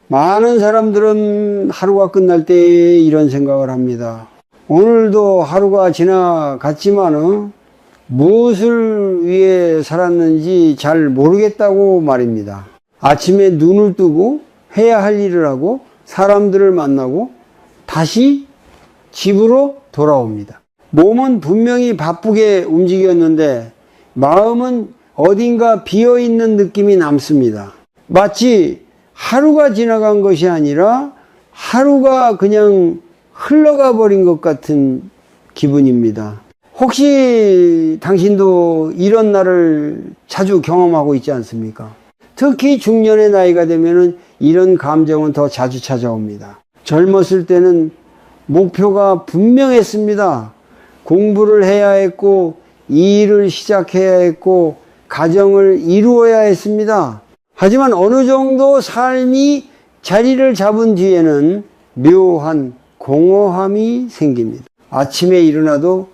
많은 사람들은 하루가 끝날 때 이런 생각을 합니다. 오늘도 하루가 지나갔지만 무엇을 위해 살았는지 잘 모르겠다고 말입니다. 아침에 눈을 뜨고 해야 할 일을 하고 사람들을 만나고 다시 집으로 돌아옵니다. 몸은 분명히 바쁘게 움직였는데 마음은 어딘가 비어있는 느낌이 남습니다. 마치 하루가 지나간 것이 아니라 하루가 그냥 흘러가 버린 것 같은 기분입니다. 혹시 당신도 이런 날을 자주 경험하고 있지 않습니까? 특히 중년의 나이가 되면은 이런 감정은 더 자주 찾아옵니다. 젊었을 때는 목표가 분명했습니다. 공부를 해야 했고, 일을 시작해야 했고, 가정을 이루어야 했습니다. 하지만 어느 정도 삶이 자리를 잡은 뒤에는 묘한 공허함이 생깁니다. 아침에 일어나도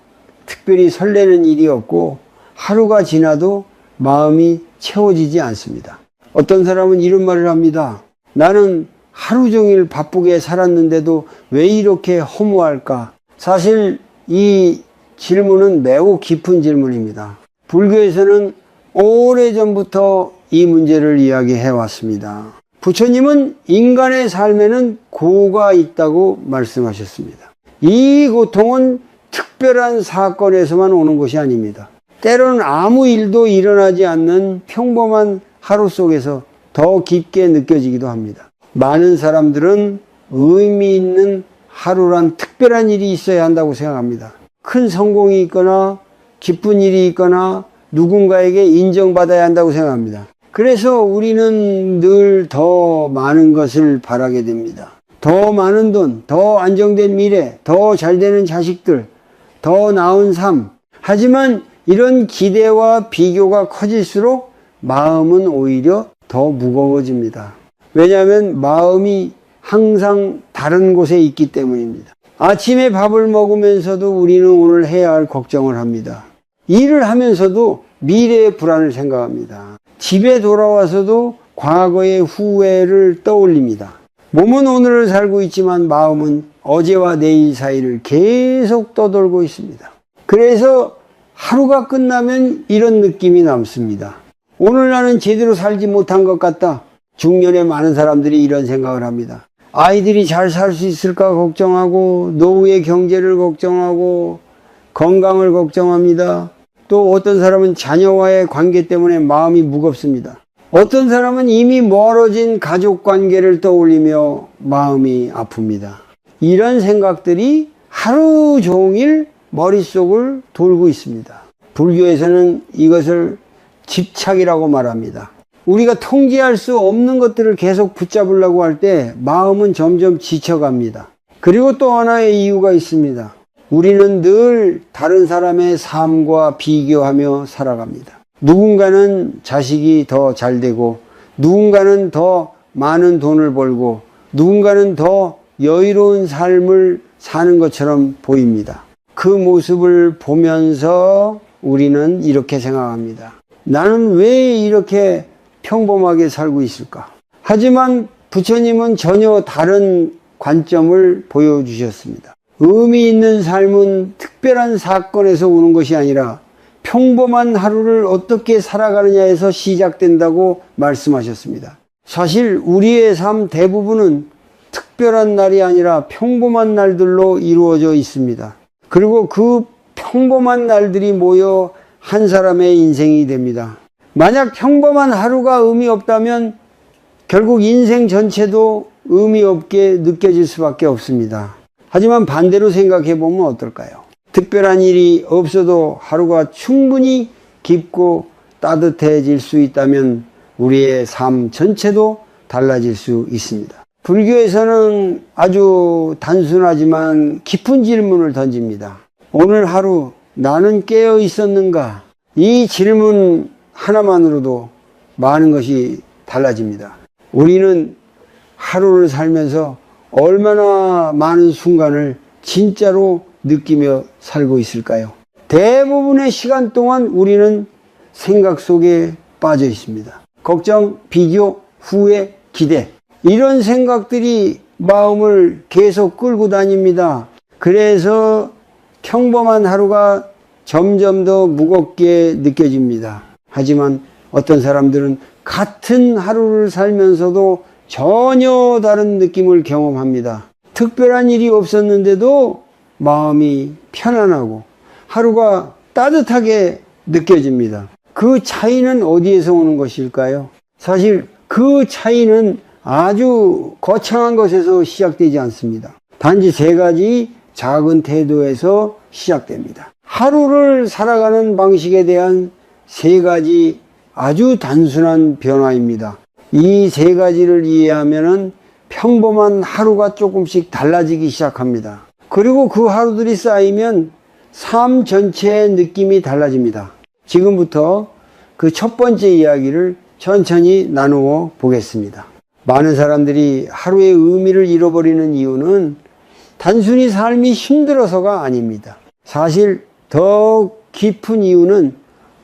특별히 설레는 일이 없고 하루가 지나도 마음이 채워지지 않습니다. 어떤 사람은 이런 말을 합니다. 나는 하루 종일 바쁘게 살았는데도 왜 이렇게 허무할까? 사실 이 질문은 매우 깊은 질문입니다. 불교에서는 오래전부터 이 문제를 이야기해 왔습니다. 부처님은 인간의 삶에는 고가 있다고 말씀하셨습니다. 이 고통은 특별한 사건에서만 오는 것이 아닙니다. 때로는 아무 일도 일어나지 않는 평범한 하루 속에서 더 깊게 느껴지기도 합니다. 많은 사람들은 의미 있는 하루란 특별한 일이 있어야 한다고 생각합니다. 큰 성공이 있거나 기쁜 일이 있거나 누군가에게 인정받아야 한다고 생각합니다. 그래서 우리는 늘 더 많은 것을 바라게 됩니다. 더 많은 돈, 더 안정된 미래, 더 잘되는 자식들, 더 나은 삶. 하지만 이런 기대와 비교가 커질수록 마음은 오히려 더 무거워집니다. 왜냐하면 마음이 항상 다른 곳에 있기 때문입니다. 아침에 밥을 먹으면서도 우리는 오늘 해야 할 걱정을 합니다. 일을 하면서도 미래의 불안을 생각합니다. 집에 돌아와서도 과거의 후회를 떠올립니다. 몸은 오늘을 살고 있지만 마음은 어제와 내일 사이를 계속 떠돌고 있습니다. 그래서 하루가 끝나면 이런 느낌이 남습니다. 오늘 나는 제대로 살지 못한 것 같다. 중년에 많은 사람들이 이런 생각을 합니다. 아이들이 잘 살 수 있을까 걱정하고, 노후의 경제를 걱정하고, 건강을 걱정합니다. 또 어떤 사람은 자녀와의 관계 때문에 마음이 무겁습니다. 어떤 사람은 이미 멀어진 가족 관계를 떠올리며 마음이 아픕니다. 이런 생각들이 하루 종일 머릿속을 돌고 있습니다. 불교에서는 이것을 집착이라고 말합니다. 우리가 통제할 수 없는 것들을 계속 붙잡으려고 할 때 마음은 점점 지쳐갑니다. 그리고 또 하나의 이유가 있습니다. 우리는 늘 다른 사람의 삶과 비교하며 살아갑니다. 누군가는 자식이 더 잘되고, 누군가는 더 많은 돈을 벌고, 누군가는 더 여유로운 삶을 사는 것처럼 보입니다. 그 모습을 보면서 우리는 이렇게 생각합니다. 나는 왜 이렇게 평범하게 살고 있을까? 하지만 부처님은 전혀 다른 관점을 보여주셨습니다. 의미 있는 삶은 특별한 사건에서 오는 것이 아니라 평범한 하루를 어떻게 살아가느냐에서 시작된다고 말씀하셨습니다. 사실 우리의 삶 대부분은 특별한 날이 아니라 평범한 날들로 이루어져 있습니다. 그리고 그 평범한 날들이 모여 한 사람의 인생이 됩니다. 만약 평범한 하루가 의미 없다면 결국 인생 전체도 의미 없게 느껴질 수밖에 없습니다. 하지만 반대로 생각해 보면 어떨까요? 특별한 일이 없어도 하루가 충분히 깊고 따뜻해질 수 있다면 우리의 삶 전체도 달라질 수 있습니다. 불교에서는 아주 단순하지만 깊은 질문을 던집니다. 오늘 하루 나는 깨어 있었는가? 이 질문 하나만으로도 많은 것이 달라집니다. 우리는 하루를 살면서 얼마나 많은 순간을 진짜로 느끼며 살고 있을까요? 대부분의 시간 동안 우리는 생각 속에 빠져 있습니다. 걱정, 비교, 후회, 기대. 이런 생각들이 마음을 계속 끌고 다닙니다. 그래서 평범한 하루가 점점 더 무겁게 느껴집니다. 하지만 어떤 사람들은 같은 하루를 살면서도 전혀 다른 느낌을 경험합니다. 특별한 일이 없었는데도 마음이 편안하고 하루가 따뜻하게 느껴집니다. 그 차이는 어디에서 오는 것일까요? 사실 그 차이는 아주 거창한 것에서 시작되지 않습니다. 단지 세 가지 작은 태도에서 시작됩니다. 하루를 살아가는 방식에 대한 세 가지 아주 단순한 변화입니다. 이 세 가지를 이해하면은 평범한 하루가 조금씩 달라지기 시작합니다. 그리고 그 하루들이 쌓이면 삶 전체의 느낌이 달라집니다. 지금부터 그 첫 번째 이야기를 천천히 나누어 보겠습니다. 많은 사람들이 하루의 의미를 잃어버리는 이유는 단순히 삶이 힘들어서가 아닙니다. 사실 더 깊은 이유는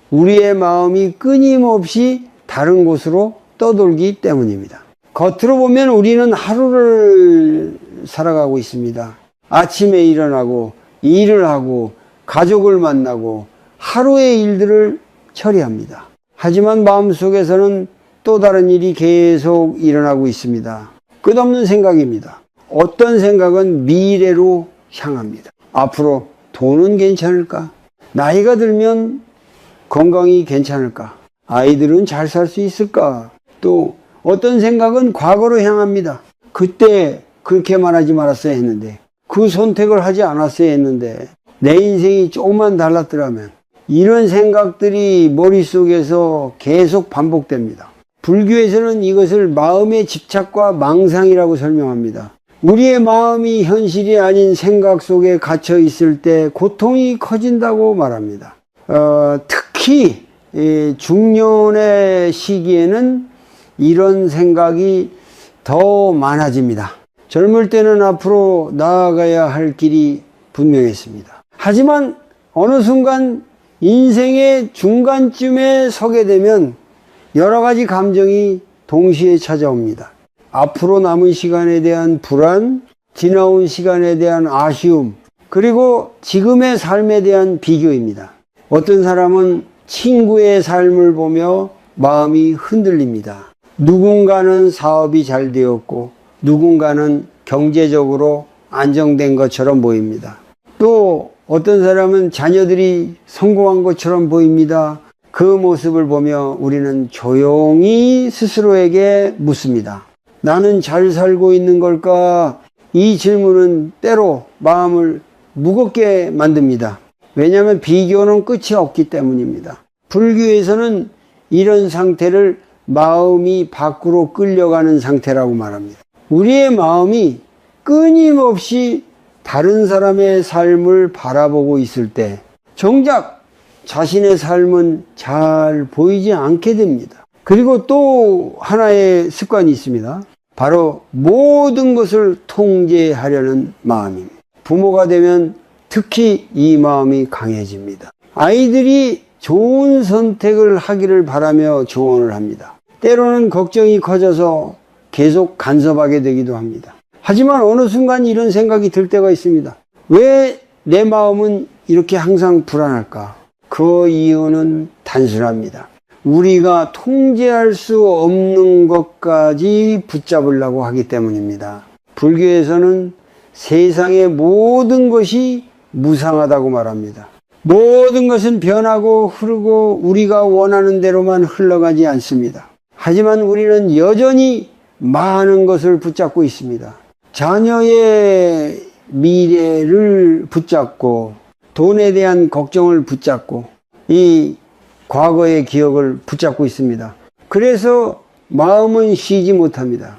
우리의 마음이 끊임없이 다른 곳으로 떠돌기 때문입니다. 겉으로 보면 우리는 하루를 살아가고 있습니다. 아침에 일어나고 일을 하고 가족을 만나고 하루의 일들을 처리합니다. 하지만 마음속에서는 또 다른 일이 계속 일어나고 있습니다. 끝없는 생각입니다. 어떤 생각은 미래로 향합니다. 앞으로 돈은 괜찮을까? 나이가 들면 건강이 괜찮을까? 아이들은 잘 살 수 있을까? 또 어떤 생각은 과거로 향합니다. 그때 그렇게만 하지 말았어야 했는데, 그 선택을 하지 않았어야 했는데, 내 인생이 조금만 달랐더라면, 이런 생각들이 머릿속에서 계속 반복됩니다. 불교에서는 이것을 마음의 집착과 망상이라고 설명합니다. 우리의 마음이 현실이 아닌 생각 속에 갇혀 있을 때 고통이 커진다고 말합니다. 특히 중년의 시기에는 이런 생각이 더 많아집니다. 젊을 때는 앞으로 나아가야 할 길이 분명했습니다. 하지만 어느 순간 인생의 중간쯤에 서게 되면 여러 가지 감정이 동시에 찾아옵니다. 앞으로 남은 시간에 대한 불안, 지나온 시간에 대한 아쉬움, 그리고 지금의 삶에 대한 비교입니다. 어떤 사람은 친구의 삶을 보며 마음이 흔들립니다. 누군가는 사업이 잘 되었고 누군가는 경제적으로 안정된 것처럼 보입니다. 또 어떤 사람은 자녀들이 성공한 것처럼 보입니다. 그 모습을 보며 우리는 조용히 스스로에게 묻습니다. 나는 잘 살고 있는 걸까? 이 질문은 때로 마음을 무겁게 만듭니다. 왜냐하면 비교는 끝이 없기 때문입니다. 불교에서는 이런 상태를 마음이 밖으로 끌려가는 상태라고 말합니다. 우리의 마음이 끊임없이 다른 사람의 삶을 바라보고 있을 때 정작 자신의 삶은 잘 보이지 않게 됩니다. 그리고 또 하나의 습관이 있습니다. 바로 모든 것을 통제하려는 마음입니다. 부모가 되면 특히 이 마음이 강해집니다. 아이들이 좋은 선택을 하기를 바라며 조언을 합니다. 때로는 걱정이 커져서 계속 간섭하게 되기도 합니다. 하지만 어느 순간 이런 생각이 들 때가 있습니다. 왜 내 마음은 이렇게 항상 불안할까? 그 이유는 단순합니다. 우리가 통제할 수 없는 것까지 붙잡으려고 하기 때문입니다. 불교에서는 세상의 모든 것이 무상하다고 말합니다. 모든 것은 변하고 흐르고 우리가 원하는 대로만 흘러가지 않습니다. 하지만 우리는 여전히 많은 것을 붙잡고 있습니다. 자녀의 미래를 붙잡고 돈에 대한 걱정을 붙잡고 이 과거의 기억을 붙잡고 있습니다. 그래서 마음은 쉬지 못합니다.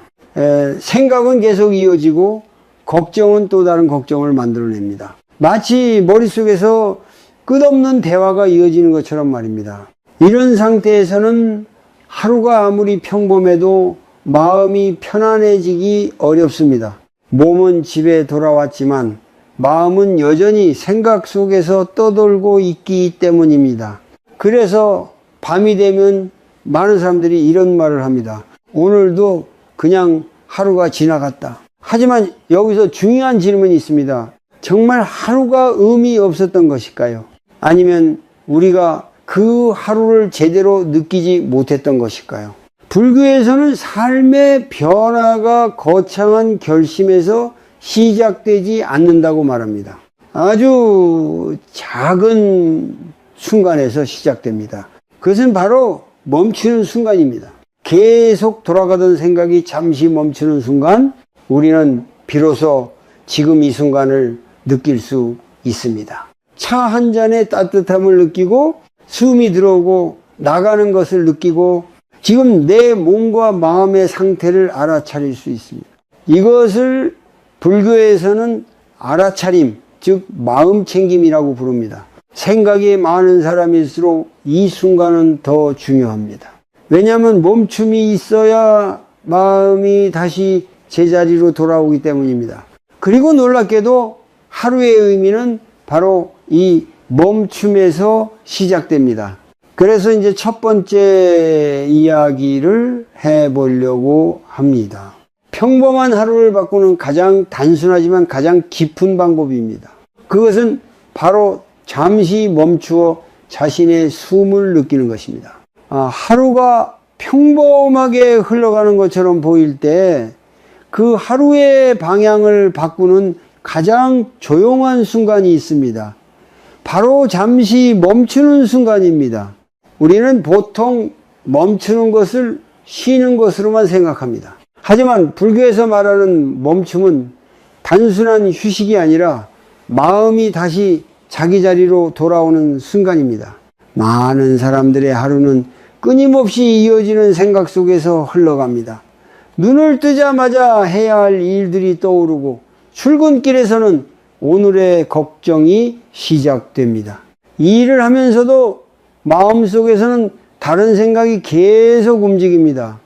생각은 계속 이어지고 걱정은 또 다른 걱정을 만들어냅니다. 마치 머릿속에서 끝없는 대화가 이어지는 것처럼 말입니다. 이런 상태에서는 하루가 아무리 평범해도 마음이 편안해지기 어렵습니다. 몸은 집에 돌아왔지만 마음은 여전히 생각 속에서 떠돌고 있기 때문입니다. 그래서 밤이 되면 많은 사람들이 이런 말을 합니다. 오늘도 그냥 하루가 지나갔다. 하지만 여기서 중요한 질문이 있습니다. 정말 하루가 의미 없었던 것일까요? 아니면 우리가 그 하루를 제대로 느끼지 못했던 것일까요? 불교에서는 삶의 변화가 거창한 결심에서 시작되지 않는다고 말합니다. 아주 작은 순간에서 시작됩니다. 그것은 바로 멈추는 순간입니다. 계속 돌아가던 생각이 잠시 멈추는 순간, 우리는 비로소 지금 이 순간을 느낄 수 있습니다. 차 한 잔의 따뜻함을 느끼고, 숨이 들어오고 나가는 것을 느끼고, 지금 내 몸과 마음의 상태를 알아차릴 수 있습니다. 이것을 불교에서는 알아차림, 즉 마음 챙김이라고 부릅니다. 생각이 많은 사람일수록 이 순간은 더 중요합니다. 왜냐하면 멈춤이 있어야 마음이 다시 제자리로 돌아오기 때문입니다. 그리고 놀랍게도 하루의 의미는 바로 이 멈춤에서 시작됩니다. 그래서 이제 첫 번째 이야기를 해보려고 합니다. 평범한 하루를 바꾸는 가장 단순하지만 가장 깊은 방법입니다. 그것은 바로 잠시 멈추어 자신의 숨을 느끼는 것입니다. 하루가 평범하게 흘러가는 것처럼 보일 때 그 하루의 방향을 바꾸는 가장 조용한 순간이 있습니다. 바로 잠시 멈추는 순간입니다. 우리는 보통 멈추는 것을 쉬는 것으로만 생각합니다. 하지만 불교에서 말하는 멈춤은 단순한 휴식이 아니라 마음이 다시 자기 자리로 돌아오는 순간입니다. 많은 사람들의 하루는 끊임없이 이어지는 생각 속에서 흘러갑니다. 눈을 뜨자마자 해야 할 일들이 떠오르고 출근길에서는 오늘의 걱정이 시작됩니다. 이 일을 하면서도 마음속에서는 다른 생각이 계속 움직입니다.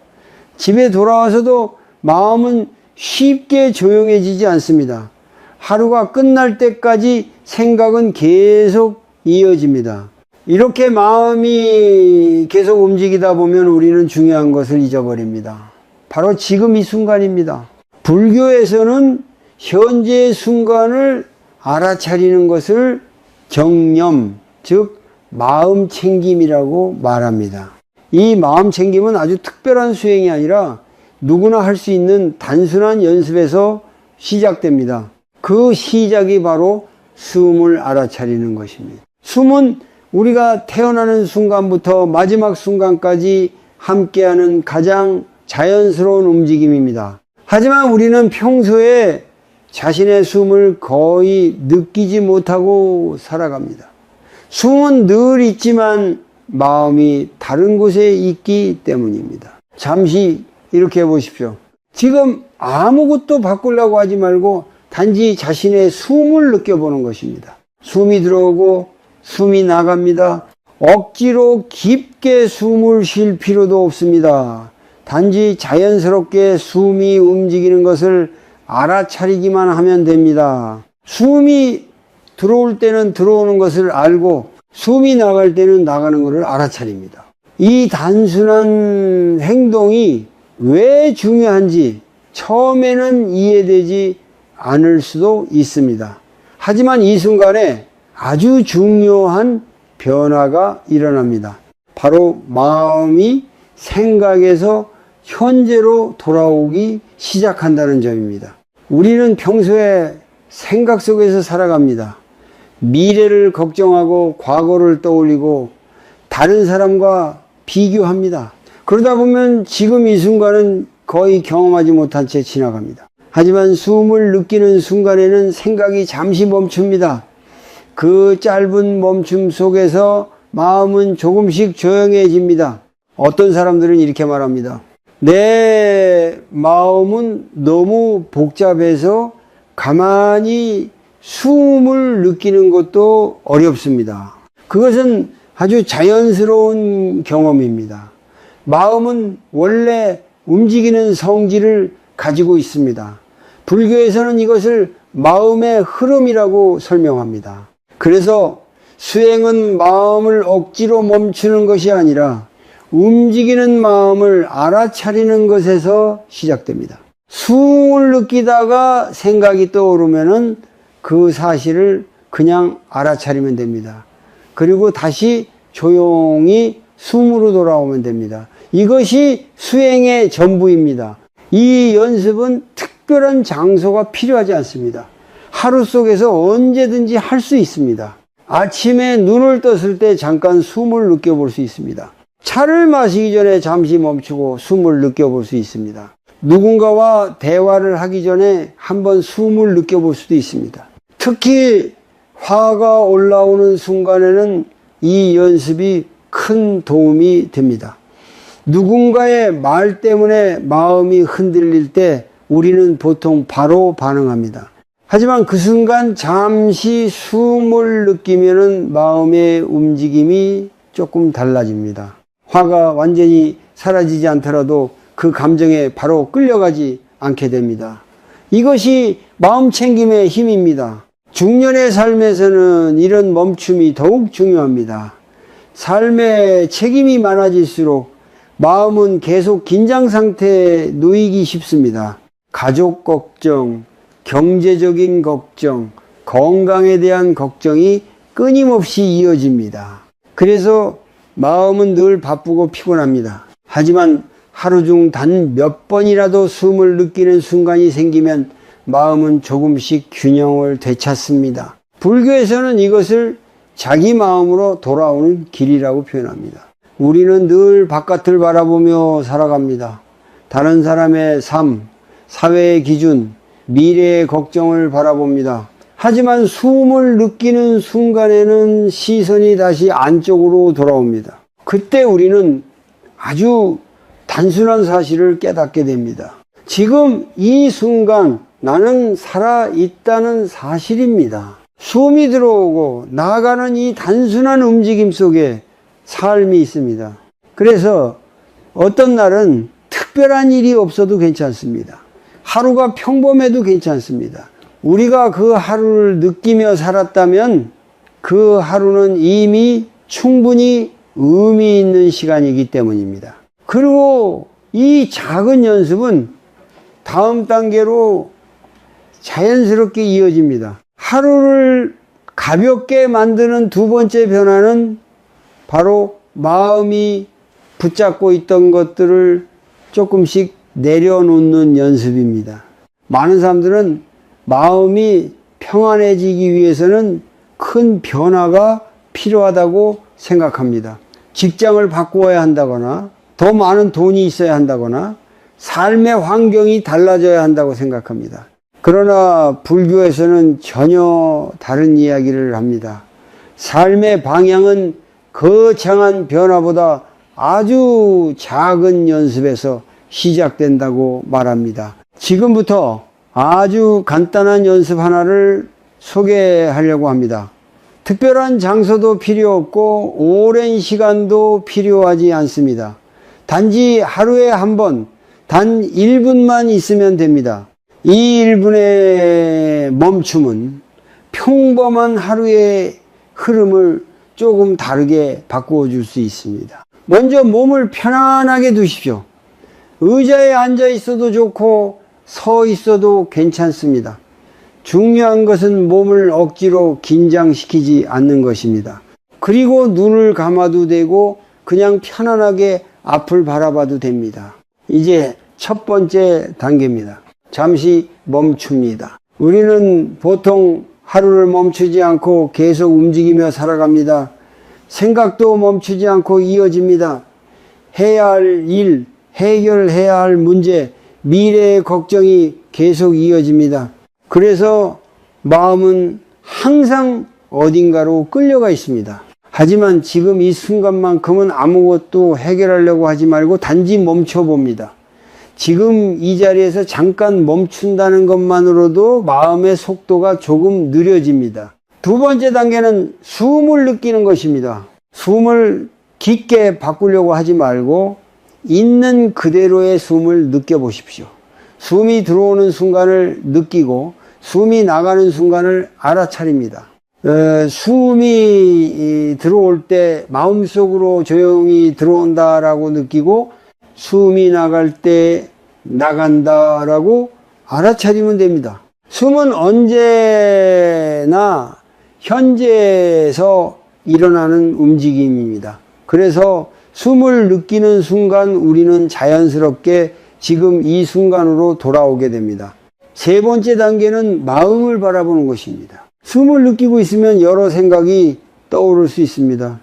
집에 돌아와서도 마음은 쉽게 조용해지지 않습니다. 하루가 끝날 때까지 생각은 계속 이어집니다. 이렇게 마음이 계속 움직이다 보면 우리는 중요한 것을 잊어버립니다. 바로 지금 이 순간입니다. 불교에서는 현재의 순간을 알아차리는 것을 정념, 즉 마음 챙김이라고 말합니다. 이 마음 챙김은 아주 특별한 수행이 아니라 누구나 할 수 있는 단순한 연습에서 시작됩니다. 그 시작이 바로 숨을 알아차리는 것입니다. 숨은 우리가 태어나는 순간부터 마지막 순간까지 함께하는 가장 자연스러운 움직임입니다. 하지만 우리는 평소에 자신의 숨을 거의 느끼지 못하고 살아갑니다. 숨은 늘 있지만 마음이 다른 곳에 있기 때문입니다. 잠시 이렇게 해보십시오. 지금 아무것도 바꾸려고 하지 말고 단지 자신의 숨을 느껴보는 것입니다. 숨이 들어오고 숨이 나갑니다. 억지로 깊게 숨을 쉴 필요도 없습니다. 단지 자연스럽게 숨이 움직이는 것을 알아차리기만 하면 됩니다. 숨이 들어올 때는 들어오는 것을 알고 숨이 나갈 때는 나가는 것을 알아차립니다. 이 단순한 행동이 왜 중요한지 처음에는 이해되지 않을 수도 있습니다. 하지만 이 순간에 아주 중요한 변화가 일어납니다. 바로 마음이 생각에서 현재로 돌아오기 시작한다는 점입니다. 우리는 평소에 생각 속에서 살아갑니다. 미래를 걱정하고 과거를 떠올리고 다른 사람과 비교합니다. 그러다 보면 지금 이 순간은 거의 경험하지 못한 채 지나갑니다. 하지만 숨을 느끼는 순간에는 생각이 잠시 멈춥니다. 그 짧은 멈춤 속에서 마음은 조금씩 조용해집니다. 어떤 사람들은 이렇게 말합니다. 내 마음은 너무 복잡해서 가만히 숨을 느끼는 것도 어렵습니다. 그것은 아주 자연스러운 경험입니다. 마음은 원래 움직이는 성질을 가지고 있습니다. 불교에서는 이것을 마음의 흐름이라고 설명합니다. 그래서 수행은 마음을 억지로 멈추는 것이 아니라 움직이는 마음을 알아차리는 것에서 시작됩니다. 수을 느끼다가 생각이 떠오르면은 그 사실을 그냥 알아차리면 됩니다. 그리고 다시 조용히 숨으로 돌아오면 됩니다. 이것이 수행의 전부입니다. 이 연습은 특별한 장소가 필요하지 않습니다. 하루 속에서 언제든지 할 수 있습니다. 아침에 눈을 떴을 때 잠깐 숨을 느껴볼 수 있습니다. 차를 마시기 전에 잠시 멈추고 숨을 느껴볼 수 있습니다. 누군가와 대화를 하기 전에 한번 숨을 느껴볼 수도 있습니다. 특히 화가 올라오는 순간에는 이 연습이 큰 도움이 됩니다. 누군가의 말 때문에 마음이 흔들릴 때 우리는 보통 바로 반응합니다. 하지만 그 순간 잠시 숨을 느끼면은 마음의 움직임이 조금 달라집니다. 화가 완전히 사라지지 않더라도 그 감정에 바로 끌려가지 않게 됩니다. 이것이 마음 챙김의 힘입니다. 중년의 삶에서는 이런 멈춤이 더욱 중요합니다. 삶에 책임이 많아질수록 마음은 계속 긴장 상태에 놓이기 쉽습니다. 가족 걱정, 경제적인 걱정, 건강에 대한 걱정이 끊임없이 이어집니다. 그래서 마음은 늘 바쁘고 피곤합니다. 하지만 하루 중 단 몇 번이라도 숨을 느끼는 순간이 생기면 마음은 조금씩 균형을 되찾습니다. 불교에서는 이것을 자기 마음으로 돌아오는 길이라고 표현합니다. 우리는 늘 바깥을 바라보며 살아갑니다. 다른 사람의 삶, 사회의 기준, 미래의 걱정을 바라봅니다. 하지만 숨을 느끼는 순간에는 시선이 다시 안쪽으로 돌아옵니다. 그때 우리는 아주 단순한 사실을 깨닫게 됩니다. 지금 이 순간 나는 살아있다는 사실입니다. 숨이 들어오고 나아가는 이 단순한 움직임 속에 삶이 있습니다. 그래서 어떤 날은 특별한 일이 없어도 괜찮습니다. 하루가 평범해도 괜찮습니다. 우리가 그 하루를 느끼며 살았다면 그 하루는 이미 충분히 의미 있는 시간이기 때문입니다. 그리고 이 작은 연습은 다음 단계로 자연스럽게 이어집니다. 하루를 가볍게 만드는 두 번째 변화는 바로 마음이 붙잡고 있던 것들을 조금씩 내려놓는 연습입니다. 많은 사람들은 마음이 평안해지기 위해서는 큰 변화가 필요하다고 생각합니다. 직장을 바꾸어야 한다거나 더 많은 돈이 있어야 한다거나 삶의 환경이 달라져야 한다고 생각합니다. 그러나 불교에서는 전혀 다른 이야기를 합니다. 삶의 방향은 거창한 변화보다 아주 작은 연습에서 시작된다고 말합니다. 지금부터 아주 간단한 연습 하나를 소개하려고 합니다. 특별한 장소도 필요 없고 오랜 시간도 필요하지 않습니다. 단지 하루에 한 번, 단 1분만 있으면 됩니다. 이 1분의 멈춤은 평범한 하루의 흐름을 조금 다르게 바꾸어 줄 수 있습니다. 먼저 몸을 편안하게 두십시오. 의자에 앉아 있어도 좋고 서 있어도 괜찮습니다. 중요한 것은 몸을 억지로 긴장시키지 않는 것입니다. 그리고 눈을 감아도 되고 그냥 편안하게 앞을 바라봐도 됩니다. 이제 첫 번째 단계입니다. 잠시 멈춥니다. 우리는 보통 하루를 멈추지 않고 계속 움직이며 살아갑니다. 생각도 멈추지 않고 이어집니다. 해야 할 일, 해결해야 할 문제, 미래의 걱정이 계속 이어집니다. 그래서 마음은 항상 어딘가로 끌려가 있습니다. 하지만 지금 이 순간만큼은 아무것도 해결하려고 하지 말고 단지 멈춰봅니다. 지금 이 자리에서 잠깐 멈춘다는 것만으로도 마음의 속도가 조금 느려집니다. 두 번째 단계는 숨을 느끼는 것입니다. 숨을 깊게 바꾸려고 하지 말고 있는 그대로의 숨을 느껴보십시오. 숨이 들어오는 순간을 느끼고 숨이 나가는 순간을 알아차립니다. 숨이 들어올 때 마음속으로 조용히 들어온다라고 느끼고 숨이 나갈 때 나간다라고 알아차리면 됩니다. 숨은 언제나 현재에서 일어나는 움직임입니다. 그래서 숨을 느끼는 순간 우리는 자연스럽게 지금 이 순간으로 돌아오게 됩니다. 세 번째 단계는 마음을 바라보는 것입니다. 숨을 느끼고 있으면 여러 생각이 떠오를 수 있습니다.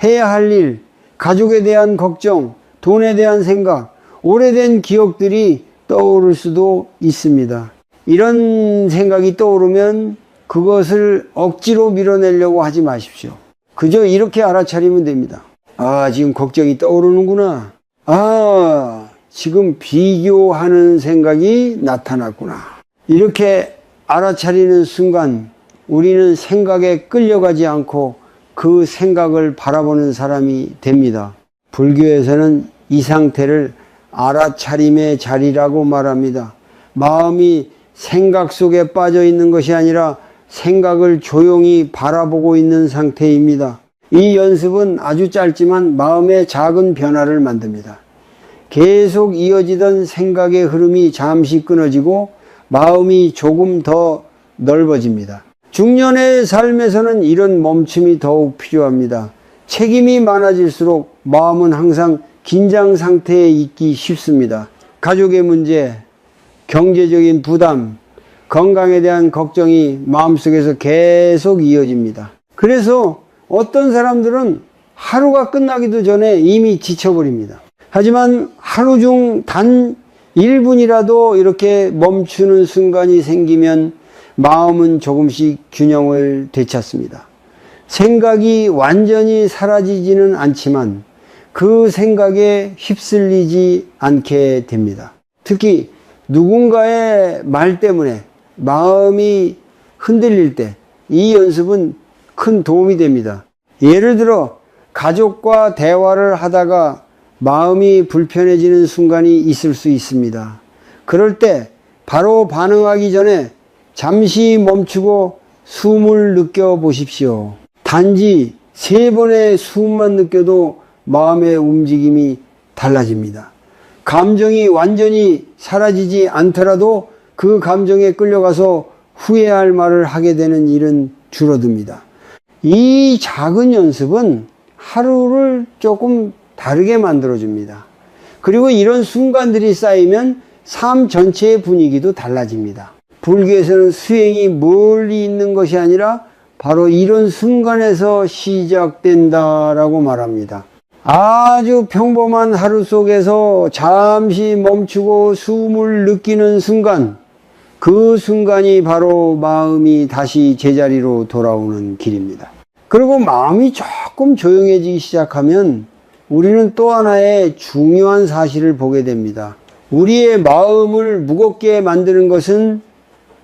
해야 할 일, 가족에 대한 걱정, 돈에 대한 생각, 오래된 기억들이 떠오를 수도 있습니다. 이런 생각이 떠오르면 그것을 억지로 밀어내려고 하지 마십시오. 그저 이렇게 알아차리면 됩니다. 아, 지금 걱정이 떠오르는구나. 아, 지금 비교하는 생각이 나타났구나. 이렇게 알아차리는 순간 우리는 생각에 끌려가지 않고 그 생각을 바라보는 사람이 됩니다. 불교에서는 이 상태를 알아차림의 자리라고 말합니다. 마음이 생각 속에 빠져 있는 것이 아니라 생각을 조용히 바라보고 있는 상태입니다. 이 연습은 아주 짧지만 마음의 작은 변화를 만듭니다. 계속 이어지던 생각의 흐름이 잠시 끊어지고 마음이 조금 더 넓어집니다. 중년의 삶에서는 이런 멈춤이 더욱 필요합니다. 책임이 많아질수록 마음은 항상 긴장 상태에 있기 쉽습니다. 가족의 문제, 경제적인 부담, 건강에 대한 걱정이 마음속에서 계속 이어집니다. 그래서 어떤 사람들은 하루가 끝나기도 전에 이미 지쳐버립니다. 하지만 하루 중 단 1분이라도 이렇게 멈추는 순간이 생기면 마음은 조금씩 균형을 되찾습니다. 생각이 완전히 사라지지는 않지만 그 생각에 휩쓸리지 않게 됩니다. 특히 누군가의 말 때문에 마음이 흔들릴 때 이 연습은 큰 도움이 됩니다. 예를 들어 가족과 대화를 하다가 마음이 불편해지는 순간이 있을 수 있습니다. 그럴 때 바로 반응하기 전에 잠시 멈추고 숨을 느껴보십시오. 단지 3번의 숨만 느껴도 마음의 움직임이 달라집니다. 감정이 완전히 사라지지 않더라도 그 감정에 끌려가서 후회할 말을 하게 되는 일은 줄어듭니다. 이 작은 연습은 하루를 조금 다르게 만들어줍니다. 그리고 이런 순간들이 쌓이면 삶 전체의 분위기도 달라집니다. 불교에서는 수행이 멀리 있는 것이 아니라 바로 이런 순간에서 시작된다라고 말합니다. 아주 평범한 하루 속에서 잠시 멈추고 숨을 느끼는 순간, 그 순간이 바로 마음이 다시 제자리로 돌아오는 길입니다. 그리고 마음이 조금 조용해지기 시작하면 우리는 또 하나의 중요한 사실을 보게 됩니다. 우리의 마음을 무겁게 만드는 것은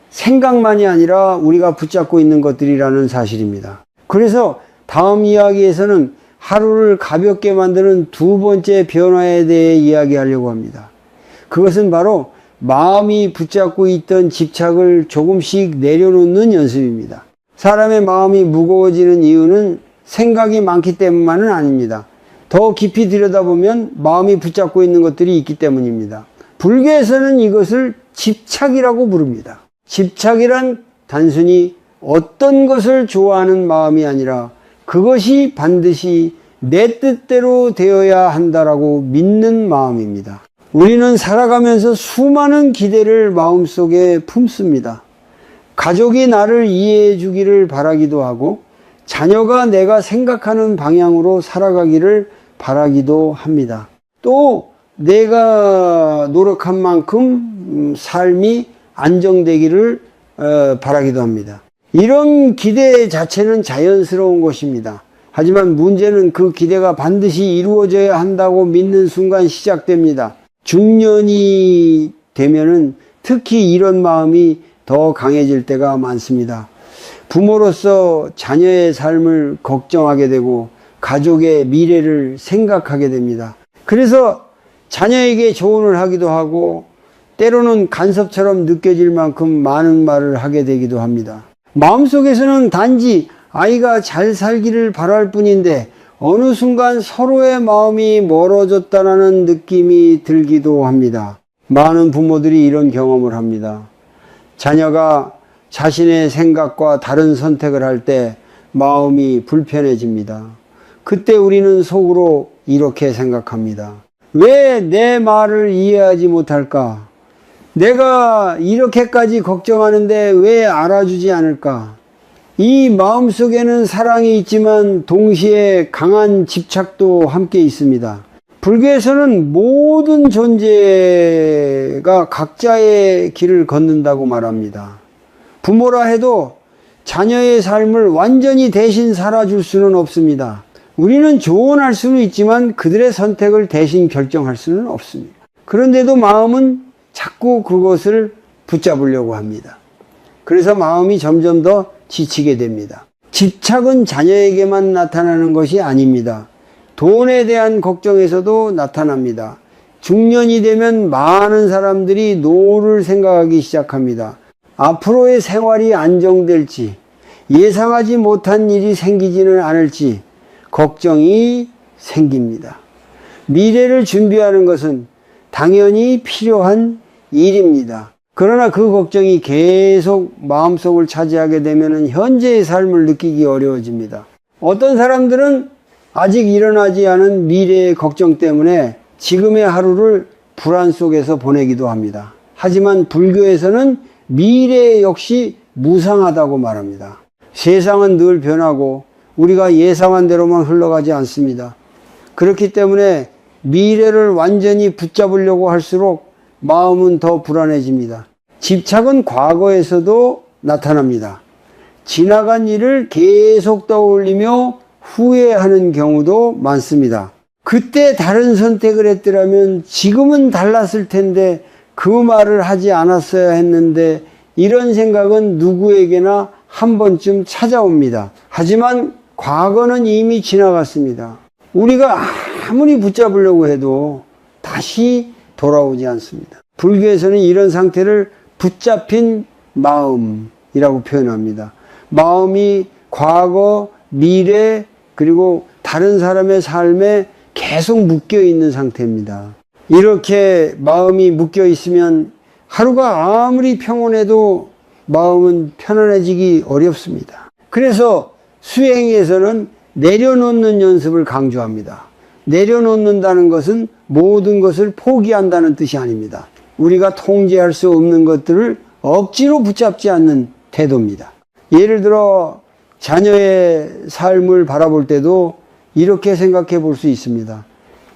생각만이 아니라 우리가 붙잡고 있는 것들이라는 사실입니다. 그래서 다음 이야기에서는 하루를 가볍게 만드는 두 번째 변화에 대해 이야기하려고 합니다. 그것은 바로 마음이 붙잡고 있던 집착을 조금씩 내려놓는 연습입니다. 사람의 마음이 무거워지는 이유는 생각이 많기 때문만은 아닙니다. 더 깊이 들여다보면 마음이 붙잡고 있는 것들이 있기 때문입니다. 불교에서는 이것을 집착이라고 부릅니다. 집착이란 단순히 어떤 것을 좋아하는 마음이 아니라 그것이 반드시 내 뜻대로 되어야 한다라고 믿는 마음입니다. 우리는 살아가면서 수많은 기대를 마음속에 품습니다. 가족이 나를 이해해 주기를 바라기도 하고 자녀가 내가 생각하는 방향으로 살아가기를 바라기도 합니다. 또 내가 노력한 만큼 삶이 안정되기를 바라기도 합니다. 이런 기대 자체는 자연스러운 것입니다. 하지만 문제는 그 기대가 반드시 이루어져야 한다고 믿는 순간 시작됩니다. 중년이 되면은 특히 이런 마음이 더 강해질 때가 많습니다. 부모로서 자녀의 삶을 걱정하게 되고 가족의 미래를 생각하게 됩니다. 그래서 자녀에게 조언을 하기도 하고 때로는 간섭처럼 느껴질 만큼 많은 말을 하게 되기도 합니다. 마음속에서는 단지 아이가 잘 살기를 바랄 뿐인데 어느 순간 서로의 마음이 멀어졌다는 느낌이 들기도 합니다. 많은 부모들이 이런 경험을 합니다. 자녀가 자신의 생각과 다른 선택을 할 때 마음이 불편해집니다. 그때 우리는 속으로 이렇게 생각합니다. 왜 내 말을 이해하지 못할까? 내가 이렇게까지 걱정하는데 왜 알아주지 않을까? 이 마음속에는 사랑이 있지만 동시에 강한 집착도 함께 있습니다. 불교에서는 모든 존재가 각자의 길을 걷는다고 말합니다. 부모라 해도 자녀의 삶을 완전히 대신 살아줄 수는 없습니다. 우리는 조언할 수는 있지만 그들의 선택을 대신 결정할 수는 없습니다. 그런데도 마음은 자꾸 그것을 붙잡으려고 합니다. 그래서 마음이 점점 더 지치게 됩니다. 집착은 자녀에게만 나타나는 것이 아닙니다. 돈에 대한 걱정에서도 나타납니다. 중년이 되면 많은 사람들이 노후를 생각하기 시작합니다. 앞으로의 생활이 안정될지, 예상하지 못한 일이 생기지는 않을지 걱정이 생깁니다. 미래를 준비하는 것은 당연히 필요한 일입니다. 그러나 그 걱정이 계속 마음속을 차지하게 되면 현재의 삶을 느끼기 어려워집니다. 어떤 사람들은 아직 일어나지 않은 미래의 걱정 때문에 지금의 하루를 불안 속에서 보내기도 합니다. 하지만 불교에서는 미래 역시 무상하다고 말합니다. 세상은 늘 변하고 우리가 예상한 대로만 흘러가지 않습니다. 그렇기 때문에 미래를 완전히 붙잡으려고 할수록 마음은 더 불안해집니다. 집착은 과거에서도 나타납니다. 지나간 일을 계속 떠올리며 후회하는 경우도 많습니다. 그때 다른 선택을 했더라면 지금은 달랐을 텐데 그 말을 하지 않았어야 했는데 이런 생각은 누구에게나 한 번쯤 찾아옵니다. 하지만 과거는 이미 지나갔습니다. 우리가 아무리 붙잡으려고 해도 다시 돌아오지 않습니다. 불교에서는 이런 상태를 붙잡힌 마음이라고 표현합니다. 마음이 과거, 미래, 그리고 다른 사람의 삶에 계속 묶여 있는 상태입니다. 이렇게 마음이 묶여 있으면 하루가 아무리 평온해도 마음은 편안해지기 어렵습니다. 그래서 수행에서는 내려놓는 연습을 강조합니다. 내려놓는다는 것은 모든 것을 포기한다는 뜻이 아닙니다. 우리가 통제할 수 없는 것들을 억지로 붙잡지 않는 태도입니다. 예를 들어 자녀의 삶을 바라볼 때도 이렇게 생각해 볼 수 있습니다.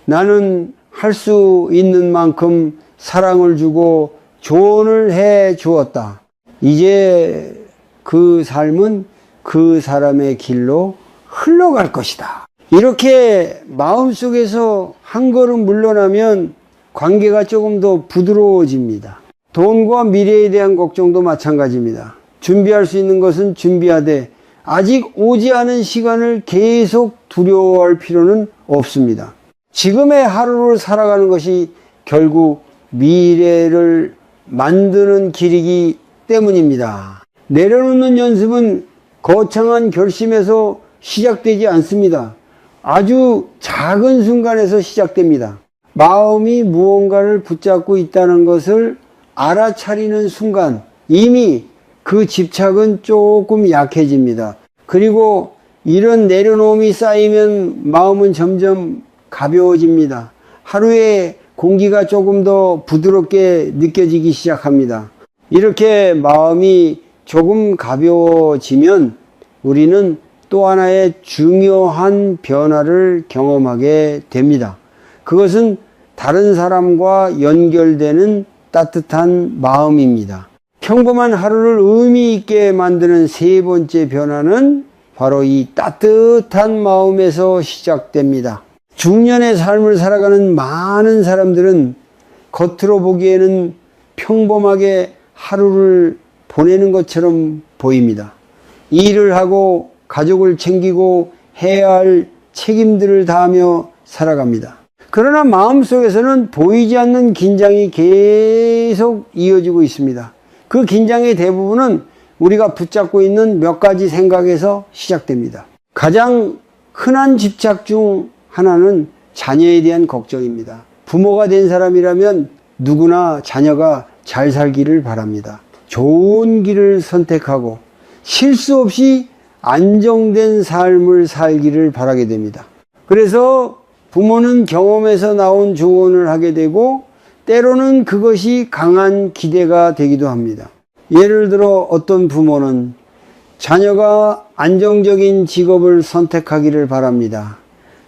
나는 할 수 있는 만큼 사랑을 주고 조언을 해 주었다. 이제 그 삶은 그 사람의 길로 흘러갈 것이다. 이렇게 마음속에서 한 걸음 물러나면 관계가 조금 더 부드러워집니다. 돈과 미래에 대한 걱정도 마찬가지입니다. 준비할 수 있는 것은 준비하되 아직 오지 않은 시간을 계속 두려워할 필요는 없습니다. 지금의 하루를 살아가는 것이 결국 미래를 만드는 길이기 때문입니다. 내려놓는 연습은 거창한 결심에서 시작되지 않습니다. 아주 작은 순간에서 시작됩니다. 마음이 무언가를 붙잡고 있다는 것을 알아차리는 순간 이미 그 집착은 조금 약해집니다. 그리고 이런 내려놓음이 쌓이면 마음은 점점 가벼워집니다. 하루에 공기가 조금 더 부드럽게 느껴지기 시작합니다. 이렇게 마음이 조금 가벼워지면 우리는 또 하나의 중요한 변화를 경험하게 됩니다. 그것은 다른 사람과 연결되는 따뜻한 마음입니다. 평범한 하루를 의미 있게 만드는 세 번째 변화는 바로 이 따뜻한 마음에서 시작됩니다. 중년의 삶을 살아가는 많은 사람들은 겉으로 보기에는 평범하게 하루를 보내는 것처럼 보입니다. 일을 하고 가족을 챙기고 해야 할 책임들을 다하며 살아갑니다. 그러나 마음속에서는 보이지 않는 긴장이 계속 이어지고 있습니다. 그 긴장의 대부분은 우리가 붙잡고 있는 몇 가지 생각에서 시작됩니다. 가장 흔한 집착 중 하나는 자녀에 대한 걱정입니다. 부모가 된 사람이라면 누구나 자녀가 잘 살기를 바랍니다. 좋은 길을 선택하고 실수 없이 안정된 삶을 살기를 바라게 됩니다. 그래서 부모는 경험에서 나온 조언을 하게 되고 때로는 그것이 강한 기대가 되기도 합니다. 예를 들어 어떤 부모는 자녀가 안정적인 직업을 선택하기를 바랍니다.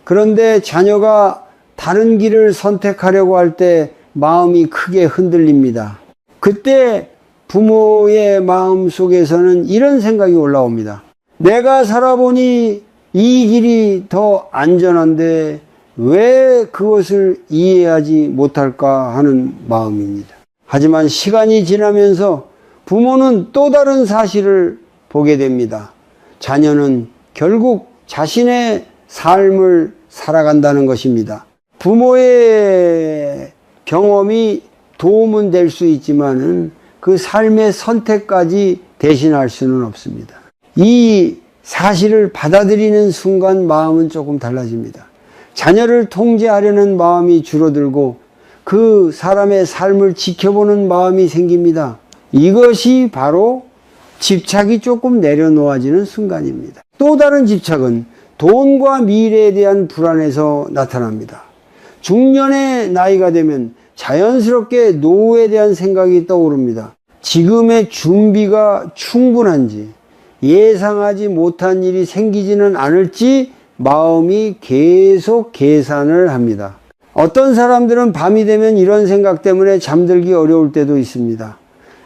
그런데 자녀가 다른 길을 선택하려고 할 때 마음이 크게 흔들립니다. 그때 부모의 마음 속에서는 이런 생각이 올라옵니다. 내가 살아보니 이 길이 더 안전한데 왜 그것을 이해하지 못할까 하는 마음입니다. 하지만 시간이 지나면서 부모는 또 다른 사실을 보게 됩니다. 자녀는 결국 자신의 삶을 살아간다는 것입니다. 부모의 경험이 도움은 될 수 있지만은 그 삶의 선택까지 대신할 수는 없습니다. 이 사실을 받아들이는 순간 마음은 조금 달라집니다. 자녀를 통제하려는 마음이 줄어들고 그 사람의 삶을 지켜보는 마음이 생깁니다. 이것이 바로 집착이 조금 내려놓아지는 순간입니다. 또 다른 집착은 돈과 미래에 대한 불안에서 나타납니다. 중년의 나이가 되면 자연스럽게 노후에 대한 생각이 떠오릅니다. 지금의 준비가 충분한지, 예상하지 못한 일이 생기지는 않을지 마음이 계속 계산을 합니다. 어떤 사람들은 밤이 되면 이런 생각 때문에 잠들기 어려울 때도 있습니다.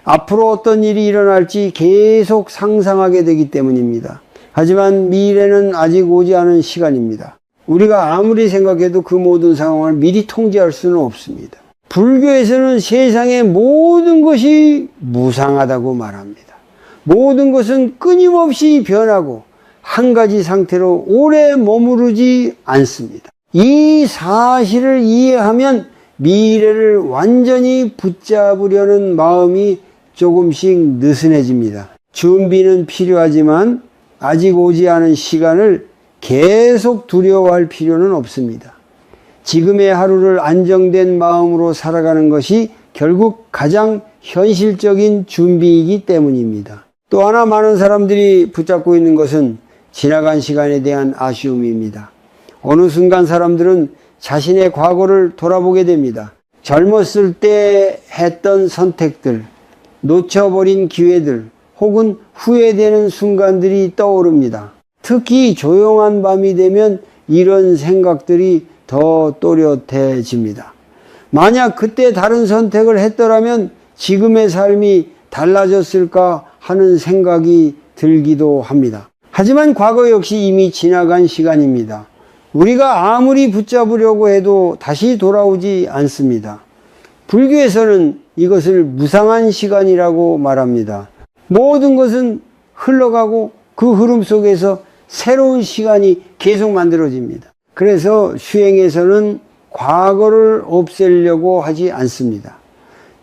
앞으로 어떤 일이 일어날지 계속 상상하게 되기 때문입니다. 하지만 미래는 아직 오지 않은 시간입니다. 우리가 아무리 생각해도 그 모든 상황을 미리 통제할 수는 없습니다. 불교에서는 세상의 모든 것이 무상하다고 말합니다. 모든 것은 끊임없이 변하고 한 가지 상태로 오래 머무르지 않습니다. 이 사실을 이해하면 미래를 완전히 붙잡으려는 마음이 조금씩 느슨해집니다. 준비는 필요하지만 아직 오지 않은 시간을 계속 두려워할 필요는 없습니다. 지금의 하루를 안정된 마음으로 살아가는 것이 결국 가장 현실적인 준비이기 때문입니다. 또 하나 많은 사람들이 붙잡고 있는 것은 지나간 시간에 대한 아쉬움입니다. 어느 순간 사람들은 자신의 과거를 돌아보게 됩니다. 젊었을 때 했던 선택들, 놓쳐버린 기회들, 혹은 후회되는 순간들이 떠오릅니다. 특히 조용한 밤이 되면 이런 생각들이 더 또렷해집니다. 만약 그때 다른 선택을 했더라면 지금의 삶이 달라졌을까 하는 생각이 들기도 합니다. 하지만 과거 역시 이미 지나간 시간입니다. 우리가 아무리 붙잡으려고 해도 다시 돌아오지 않습니다. 불교에서는 이것을 무상한 시간이라고 말합니다. 모든 것은 흘러가고 그 흐름 속에서 새로운 시간이 계속 만들어집니다. 그래서 수행에서는 과거를 없애려고 하지 않습니다.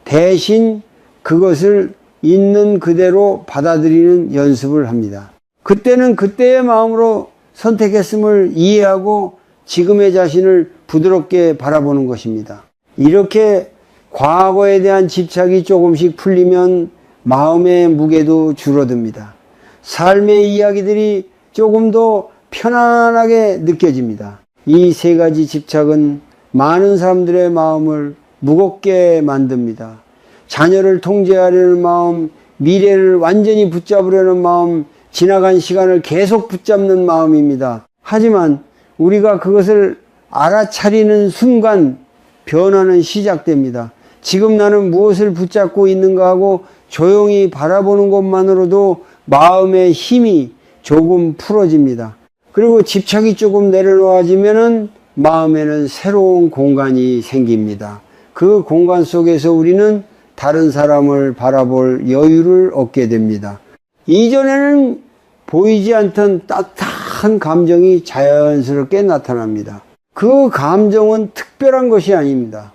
대신 그것을 있는 그대로 받아들이는 연습을 합니다. 그때는 그때의 마음으로 선택했음을 이해하고 지금의 자신을 부드럽게 바라보는 것입니다. 이렇게 과거에 대한 집착이 조금씩 풀리면 마음의 무게도 줄어듭니다. 삶의 이야기들이 조금 더 편안하게 느껴집니다. 이 세 가지 집착은 많은 사람들의 마음을 무겁게 만듭니다. 자녀를 통제하려는 마음, 미래를 완전히 붙잡으려는 마음, 지나간 시간을 계속 붙잡는 마음입니다. 하지만 우리가 그것을 알아차리는 순간 변화는 시작됩니다. 지금 나는 무엇을 붙잡고 있는가 하고 조용히 바라보는 것만으로도 마음의 힘이 조금 풀어집니다. 그리고 집착이 조금 내려놓아지면은 마음에는 새로운 공간이 생깁니다. 그 공간 속에서 우리는 다른 사람을 바라볼 여유를 얻게 됩니다. 이전에는 보이지 않던 따뜻한 감정이 자연스럽게 나타납니다. 그 감정은 특별한 것이 아닙니다.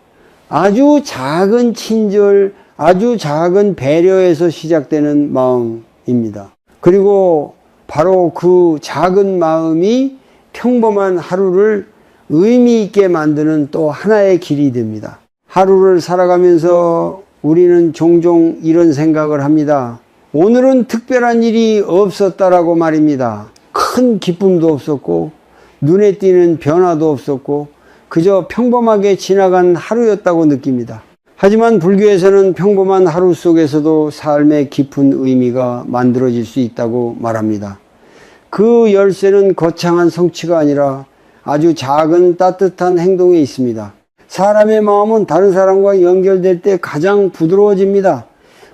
아주 작은 친절, 아주 작은 배려에서 시작되는 마음입니다. 그리고 바로 그 작은 마음이 평범한 하루를 의미 있게 만드는 또 하나의 길이 됩니다. 하루를 살아가면서 우리는 종종 이런 생각을 합니다. 오늘은 특별한 일이 없었다라고 말입니다. 큰 기쁨도 없었고 눈에 띄는 변화도 없었고 그저 평범하게 지나간 하루였다고 느낍니다. 하지만 불교에서는 평범한 하루 속에서도 삶의 깊은 의미가 만들어질 수 있다고 말합니다. 그 열쇠는 거창한 성취가 아니라 아주 작은 따뜻한 행동에 있습니다. 사람의 마음은 다른 사람과 연결될 때 가장 부드러워집니다.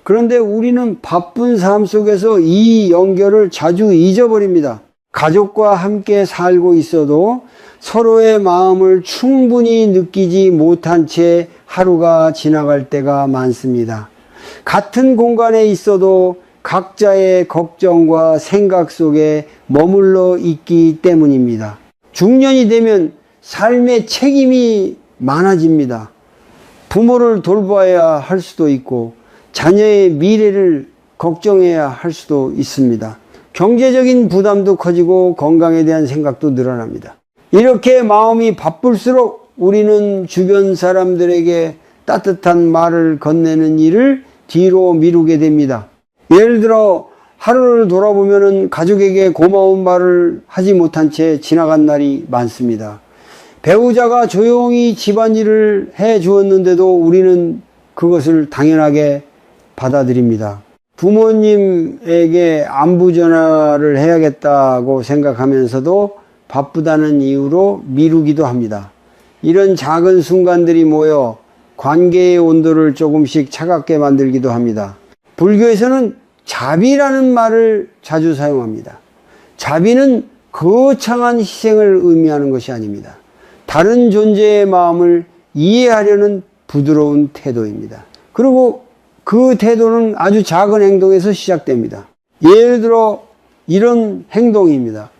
그런데 우리는 바쁜 삶 속에서 이 연결을 자주 잊어버립니다. 가족과 함께 살고 있어도 서로의 마음을 충분히 느끼지 못한 채 하루가 지나갈 때가 많습니다. 같은 공간에 있어도 각자의 걱정과 생각 속에 머물러 있기 때문입니다. 중년이 되면 삶의 책임이 많아집니다. 부모를 돌봐야 할 수도 있고 자녀의 미래를 걱정해야 할 수도 있습니다. 경제적인 부담도 커지고 건강에 대한 생각도 늘어납니다. 이렇게 마음이 바쁠수록 우리는 주변 사람들에게 따뜻한 말을 건네는 일을 뒤로 미루게 됩니다. 예를 들어 하루를 돌아보면 가족에게 고마운 말을 하지 못한 채 지나간 날이 많습니다. 배우자가 조용히 집안일을 해 주었는데도 우리는 그것을 당연하게 받아들입니다. 부모님에게 안부 전화를 해야겠다고 생각하면서도 바쁘다는 이유로 미루기도 합니다. 이런 작은 순간들이 모여 관계의 온도를 조금씩 차갑게 만들기도 합니다. 불교에서는 자비라는 말을 자주 사용합니다. 자비는 거창한 희생을 의미하는 것이 아닙니다. 다른 존재의 마음을 이해하려는 부드러운 태도입니다. 그리고 그 태도는 아주 작은 행동에서 시작됩니다. 예를 들어 이런 행동입니다.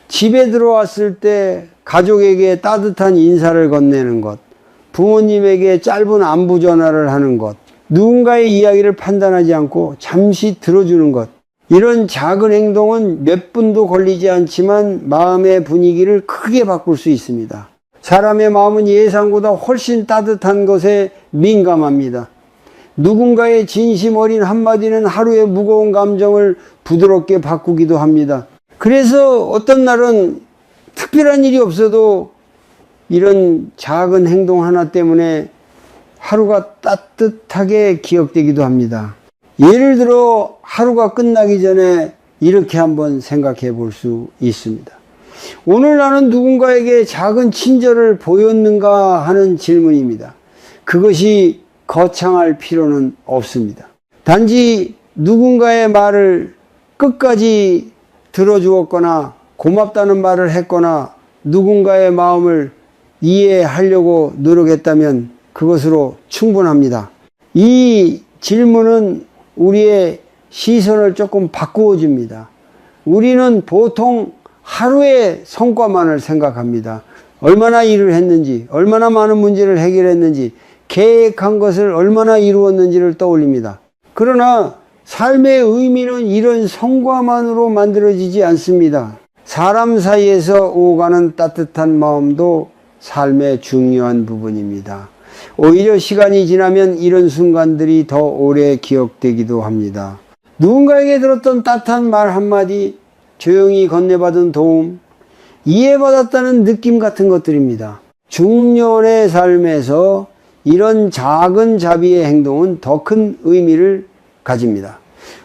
집에 들어왔을 때 가족에게 따뜻한 인사를 건네는 것, 부모님에게 짧은 안부 전화를 하는 것, 누군가의 이야기를 판단하지 않고 잠시 들어주는 것, 이런 작은 행동은 몇 분도 걸리지 않지만 마음의 분위기를 크게 바꿀 수 있습니다. 사람의 마음은 예상보다 훨씬 따뜻한 것에 민감합니다. 누군가의 진심 어린 한마디는 하루의 무거운 감정을 부드럽게 바꾸기도 합니다. 그래서 어떤 날은 특별한 일이 없어도 이런 작은 행동 하나 때문에 하루가 따뜻하게 기억되기도 합니다. 예를 들어 하루가 끝나기 전에 이렇게 한번 생각해 볼 수 있습니다. 오늘 나는 누군가에게 작은 친절을 보였는가 하는 질문입니다. 그것이 거창할 필요는 없습니다. 단지 누군가의 말을 끝까지 들어주었거나 고맙다는 말을 했거나 누군가의 마음을 이해하려고 노력했다면 그것으로 충분합니다. 이 질문은 우리의 시선을 조금 바꾸어 줍니다. 우리는 보통 하루의 성과만을 생각합니다. 얼마나 일을 했는지, 얼마나 많은 문제를 해결했는지, 계획한 것을 얼마나 이루었는지를 떠올립니다. 그러나 삶의 의미는 이런 성과만으로 만들어지지 않습니다. 사람 사이에서 오가는 따뜻한 마음도 삶의 중요한 부분입니다. 오히려 시간이 지나면 이런 순간들이 더 오래 기억되기도 합니다. 누군가에게 들었던 따뜻한 말 한마디, 조용히 건네받은 도움, 이해받았다는 느낌 같은 것들입니다. 중년의 삶에서 이런 작은 자비의 행동은 더 큰 의미를 가집니다.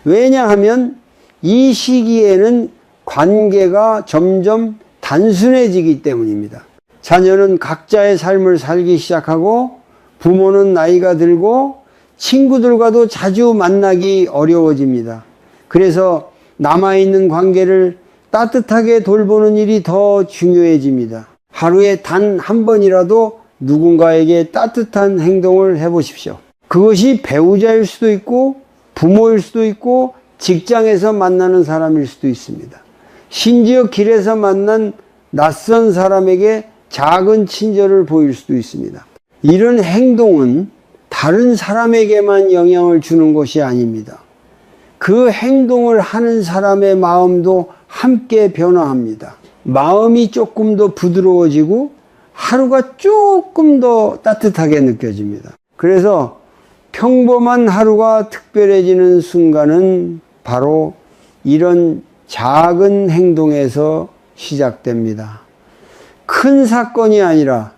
왜냐하면 이 시기에는 관계가 점점 단순해지기 때문입니다. 자녀는 각자의 삶을 살기 시작하고 부모는 나이가 들고 친구들과도 자주 만나기 어려워집니다. 그래서 남아있는 관계를 따뜻하게 돌보는 일이 더 중요해집니다. 하루에 단 한 번이라도 누군가에게 따뜻한 행동을 해보십시오. 그것이 배우자일 수도 있고 부모일 수도 있고 직장에서 만나는 사람일 수도 있습니다. 심지어 길에서 만난 낯선 사람에게 작은 친절을 보일 수도 있습니다. 이런 행동은 다른 사람에게만 영향을 주는 것이 아닙니다. 그 행동을 하는 사람의 마음도 함께 변화합니다. 마음이 조금 더 부드러워지고 하루가 조금 더 따뜻하게 느껴집니다. 그래서 평범한 하루가 특별해지는 순간은 바로 이런 작은 행동에서 시작됩니다. 큰 사건이 아니라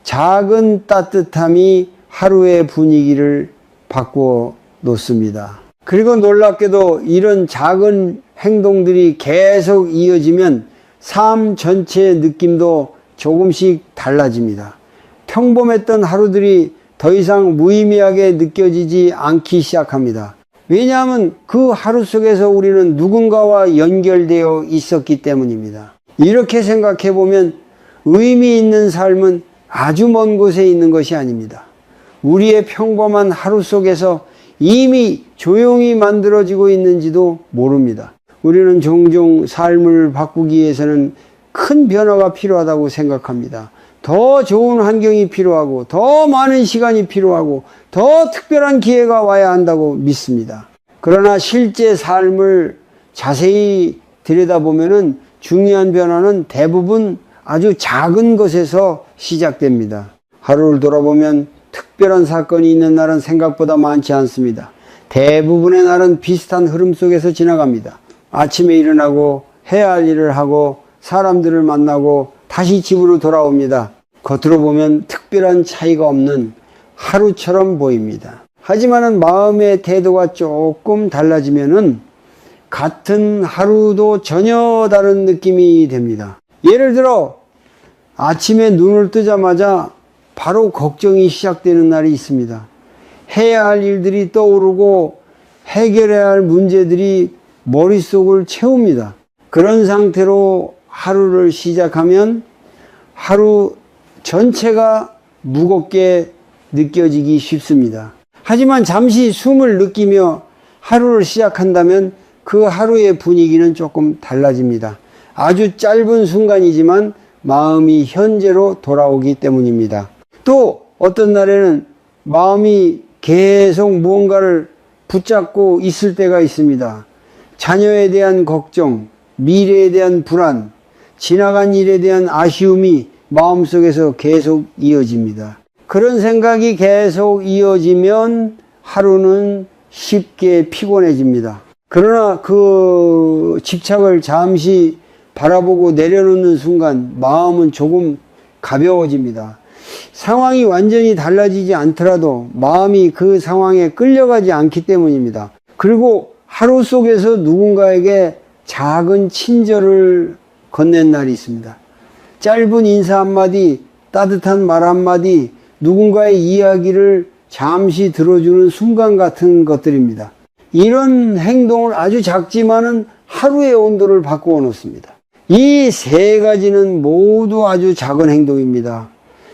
작은 따뜻함이 하루의 분위기를 바꾸어 놓습니다. 그리고 놀랍게도 이런 작은 행동들이 계속 이어지면 삶 전체의 느낌도 조금씩 달라집니다. 평범했던 하루들이 더 이상 무의미하게 느껴지지 않기 시작합니다. 왜냐하면 그 하루 속에서 우리는 누군가와 연결되어 있었기 때문입니다. 이렇게 생각해 보면 의미 있는 삶은 아주 먼 곳에 있는 것이 아닙니다. 우리의 평범한 하루 속에서 이미 조용히 만들어지고 있는지도 모릅니다. 우리는 종종 삶을 바꾸기 위해서는 큰 변화가 필요하다고 생각합니다. 더 좋은 환경이 필요하고 더 많은 시간이 필요하고 더 특별한 기회가 와야 한다고 믿습니다. 그러나 실제 삶을 자세히 들여다보면 중요한 변화는 대부분 아주 작은 것에서 시작됩니다. 하루를 돌아보면 특별한 사건이 있는 날은 생각보다 많지 않습니다. 대부분의 날은 비슷한 흐름 속에서 지나갑니다. 아침에 일어나고 해야 할 일을 하고 사람들을 만나고 다시 집으로 돌아옵니다. 겉으로 보면 특별한 차이가 없는 하루처럼 보입니다. 하지만 마음의 태도가 조금 달라지면은 같은 하루도 전혀 다른 느낌이 됩니다. 예를 들어 아침에 눈을 뜨자마자 바로 걱정이 시작되는 날이 있습니다. 해야 할 일들이 떠오르고 해결해야 할 문제들이 머릿속을 채웁니다. 그런 상태로 하루를 시작하면 하루 전체가 무겁게 느껴지기 쉽습니다. 하지만 잠시 숨을 느끼며 하루를 시작한다면 그 하루의 분위기는 조금 달라집니다. 아주 짧은 순간이지만 마음이 현재로 돌아오기 때문입니다. 또 어떤 날에는 마음이 계속 무언가를 붙잡고 있을 때가 있습니다. 자녀에 대한 걱정, 미래에 대한 불안, 지나간 일에 대한 아쉬움이 마음속에서 계속 이어집니다. 그런 생각이 계속 이어지면 하루는 쉽게 피곤해집니다. 그러나 그 집착을 잠시 바라보고 내려놓는 순간 마음은 조금 가벼워집니다. 상황이 완전히 달라지지 않더라도 마음이 그 상황에 끌려가지 않기 때문입니다. 그리고 하루 속에서 누군가에게 작은 친절을 건넨 날이 있습니다. 짧은 인사 한마디, 따뜻한 말 한마디, 누군가의 이야기를 잠시 들어주는 순간 같은 것들입니다. 이런 행동을 아주 작지만은 하루의 온도를 바꾸어 놓습니다. 이 세 가지는 모두 아주 작은 행동입니다.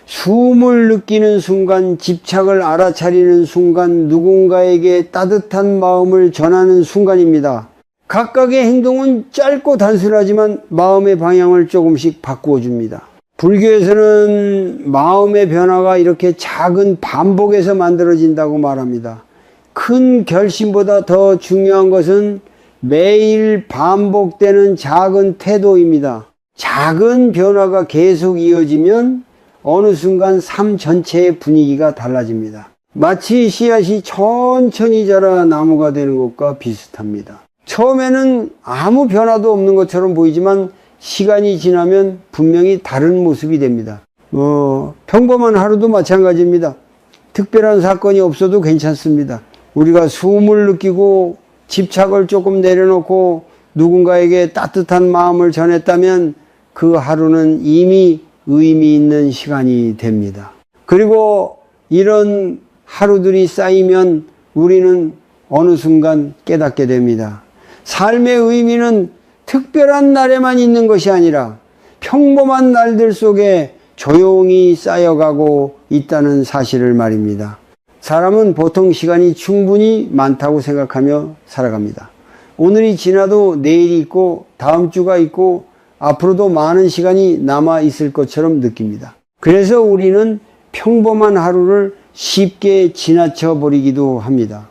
숨을 느끼는 순간, 집착을 알아차리는 순간, 누군가에게 따뜻한 마음을 전하는 순간입니다. 각각의 행동은 짧고 단순하지만 마음의 방향을 조금씩 바꾸어 줍니다. 불교에서는 마음의 변화가 이렇게 작은 반복에서 만들어진다고 말합니다. 큰 결심보다 더 중요한 것은 매일 반복되는 작은 태도입니다. 작은 변화가 계속 이어지면 어느 순간 삶 전체의 분위기가 달라집니다. 마치 씨앗이 천천히 자라 나무가 되는 것과 비슷합니다. 처음에는 아무 변화도 없는 것처럼 보이지만 시간이 지나면 분명히 다른 모습이 됩니다. 평범한 하루도 마찬가지입니다. 특별한 사건이 없어도 괜찮습니다. 우리가 숨을 느끼고 집착을 조금 내려놓고 누군가에게 따뜻한 마음을 전했다면 그 하루는 이미 의미 있는 시간이 됩니다. 그리고 이런 하루들이 쌓이면 우리는 어느 순간 깨닫게 됩니다. 삶의 의미는 특별한 날에만 있는 것이 아니라 평범한 날들 속에 조용히 쌓여가고 있다는 사실을 말입니다. 사람은 보통 시간이 충분히 많다고 생각하며 살아갑니다. 오늘이 지나도 내일이 있고 다음 주가 있고 앞으로도 많은 시간이 남아 있을 것처럼 느낍니다. 그래서 우리는 평범한 하루를 쉽게 지나쳐 버리기도 합니다.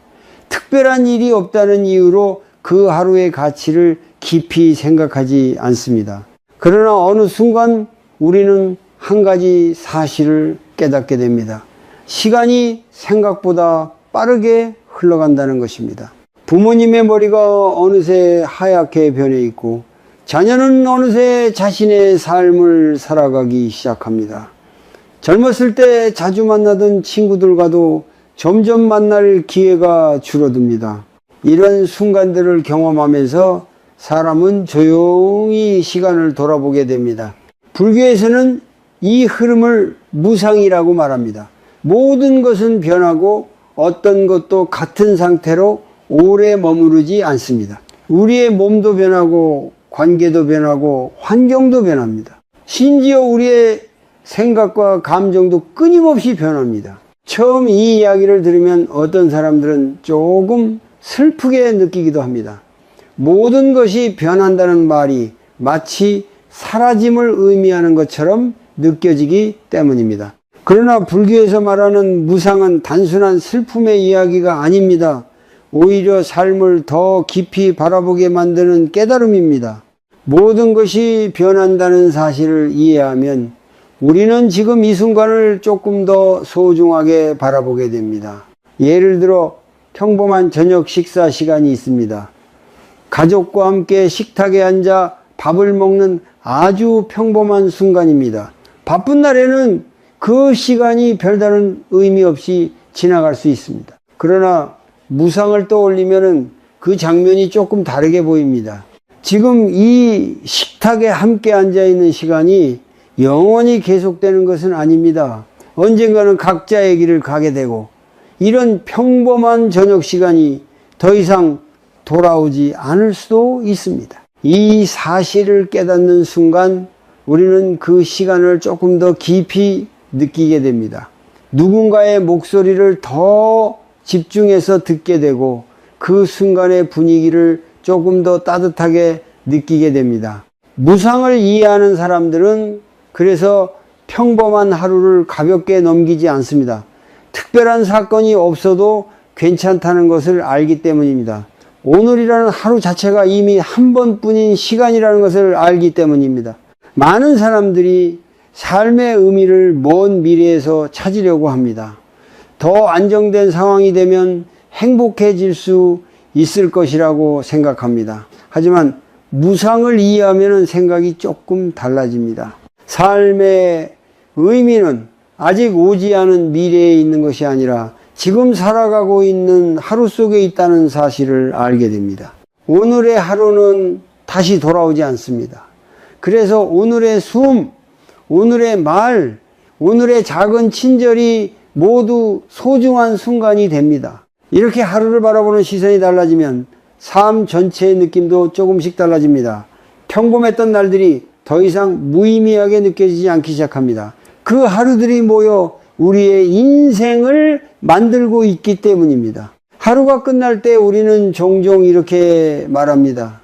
특별한 일이 없다는 이유로 그 하루의 가치를 깊이 생각하지 않습니다. 그러나 어느 순간 우리는 한 가지 사실을 깨닫게 됩니다. 시간이 생각보다 빠르게 흘러간다는 것입니다. 부모님의 머리가 어느새 하얗게 변해 있고 자녀는 어느새 자신의 삶을 살아가기 시작합니다. 젊었을 때 자주 만나던 친구들과도 점점 만날 기회가 줄어듭니다. 이런 순간들을 경험하면서 사람은 조용히 시간을 돌아보게 됩니다. 불교에서는 이 흐름을 무상이라고 말합니다. 모든 것은 변하고 어떤 것도 같은 상태로 오래 머무르지 않습니다. 우리의 몸도 변하고 관계도 변하고 환경도 변합니다. 심지어 우리의 생각과 감정도 끊임없이 변합니다. 처음 이 이야기를 들으면 어떤 사람들은 조금 슬프게 느끼기도 합니다. 모든 것이 변한다는 말이 마치 사라짐을 의미하는 것처럼 느껴지기 때문입니다. 그러나 불교에서 말하는 무상은 단순한 슬픔의 이야기가 아닙니다. 오히려 삶을 더 깊이 바라보게 만드는 깨달음입니다. 모든 것이 변한다는 사실을 이해하면 우리는 지금 이 순간을 조금 더 소중하게 바라보게 됩니다. 예를 들어 평범한 저녁 식사 시간이 있습니다. 가족과 함께 식탁에 앉아 밥을 먹는 아주 평범한 순간입니다. 바쁜 날에는 그 시간이 별다른 의미 없이 지나갈 수 있습니다. 그러나 무상을 떠올리면 그 장면이 조금 다르게 보입니다. 지금 이 식탁에 함께 앉아 있는 시간이 영원히 계속되는 것은 아닙니다. 언젠가는 각자의 길을 가게 되고 이런 평범한 저녁 시간이 더 이상 돌아오지 않을 수도 있습니다. 이 사실을 깨닫는 순간 우리는 그 시간을 조금 더 깊이 느끼게 됩니다. 누군가의 목소리를 더 집중해서 듣게 되고 그 순간의 분위기를 조금 더 따뜻하게 느끼게 됩니다. 무상을 이해하는 사람들은 그래서 평범한 하루를 가볍게 넘기지 않습니다. 특별한 사건이 없어도 괜찮다는 것을 알기 때문입니다. 오늘이라는 하루 자체가 이미 한 번뿐인 시간이라는 것을 알기 때문입니다. 많은 사람들이 삶의 의미를 먼 미래에서 찾으려고 합니다. 더 안정된 상황이 되면 행복해질 수 있을 것이라고 생각합니다. 하지만 무상을 이해하면 생각이 조금 달라집니다. 삶의 의미는 아직 오지 않은 미래에 있는 것이 아니라 지금 살아가고 있는 하루 속에 있다는 사실을 알게 됩니다. 오늘의 하루는 다시 돌아오지 않습니다. 그래서 오늘의 숨, 오늘의 말, 오늘의 작은 친절이 모두 소중한 순간이 됩니다. 이렇게 하루를 바라보는 시선이 달라지면 삶 전체의 느낌도 조금씩 달라집니다. 평범했던 날들이 더 이상 무의미하게 느껴지지 않기 시작합니다. 그 하루들이 모여 우리의 인생을 만들고 있기 때문입니다. 하루가 끝날 때 우리는 종종 이렇게 말합니다.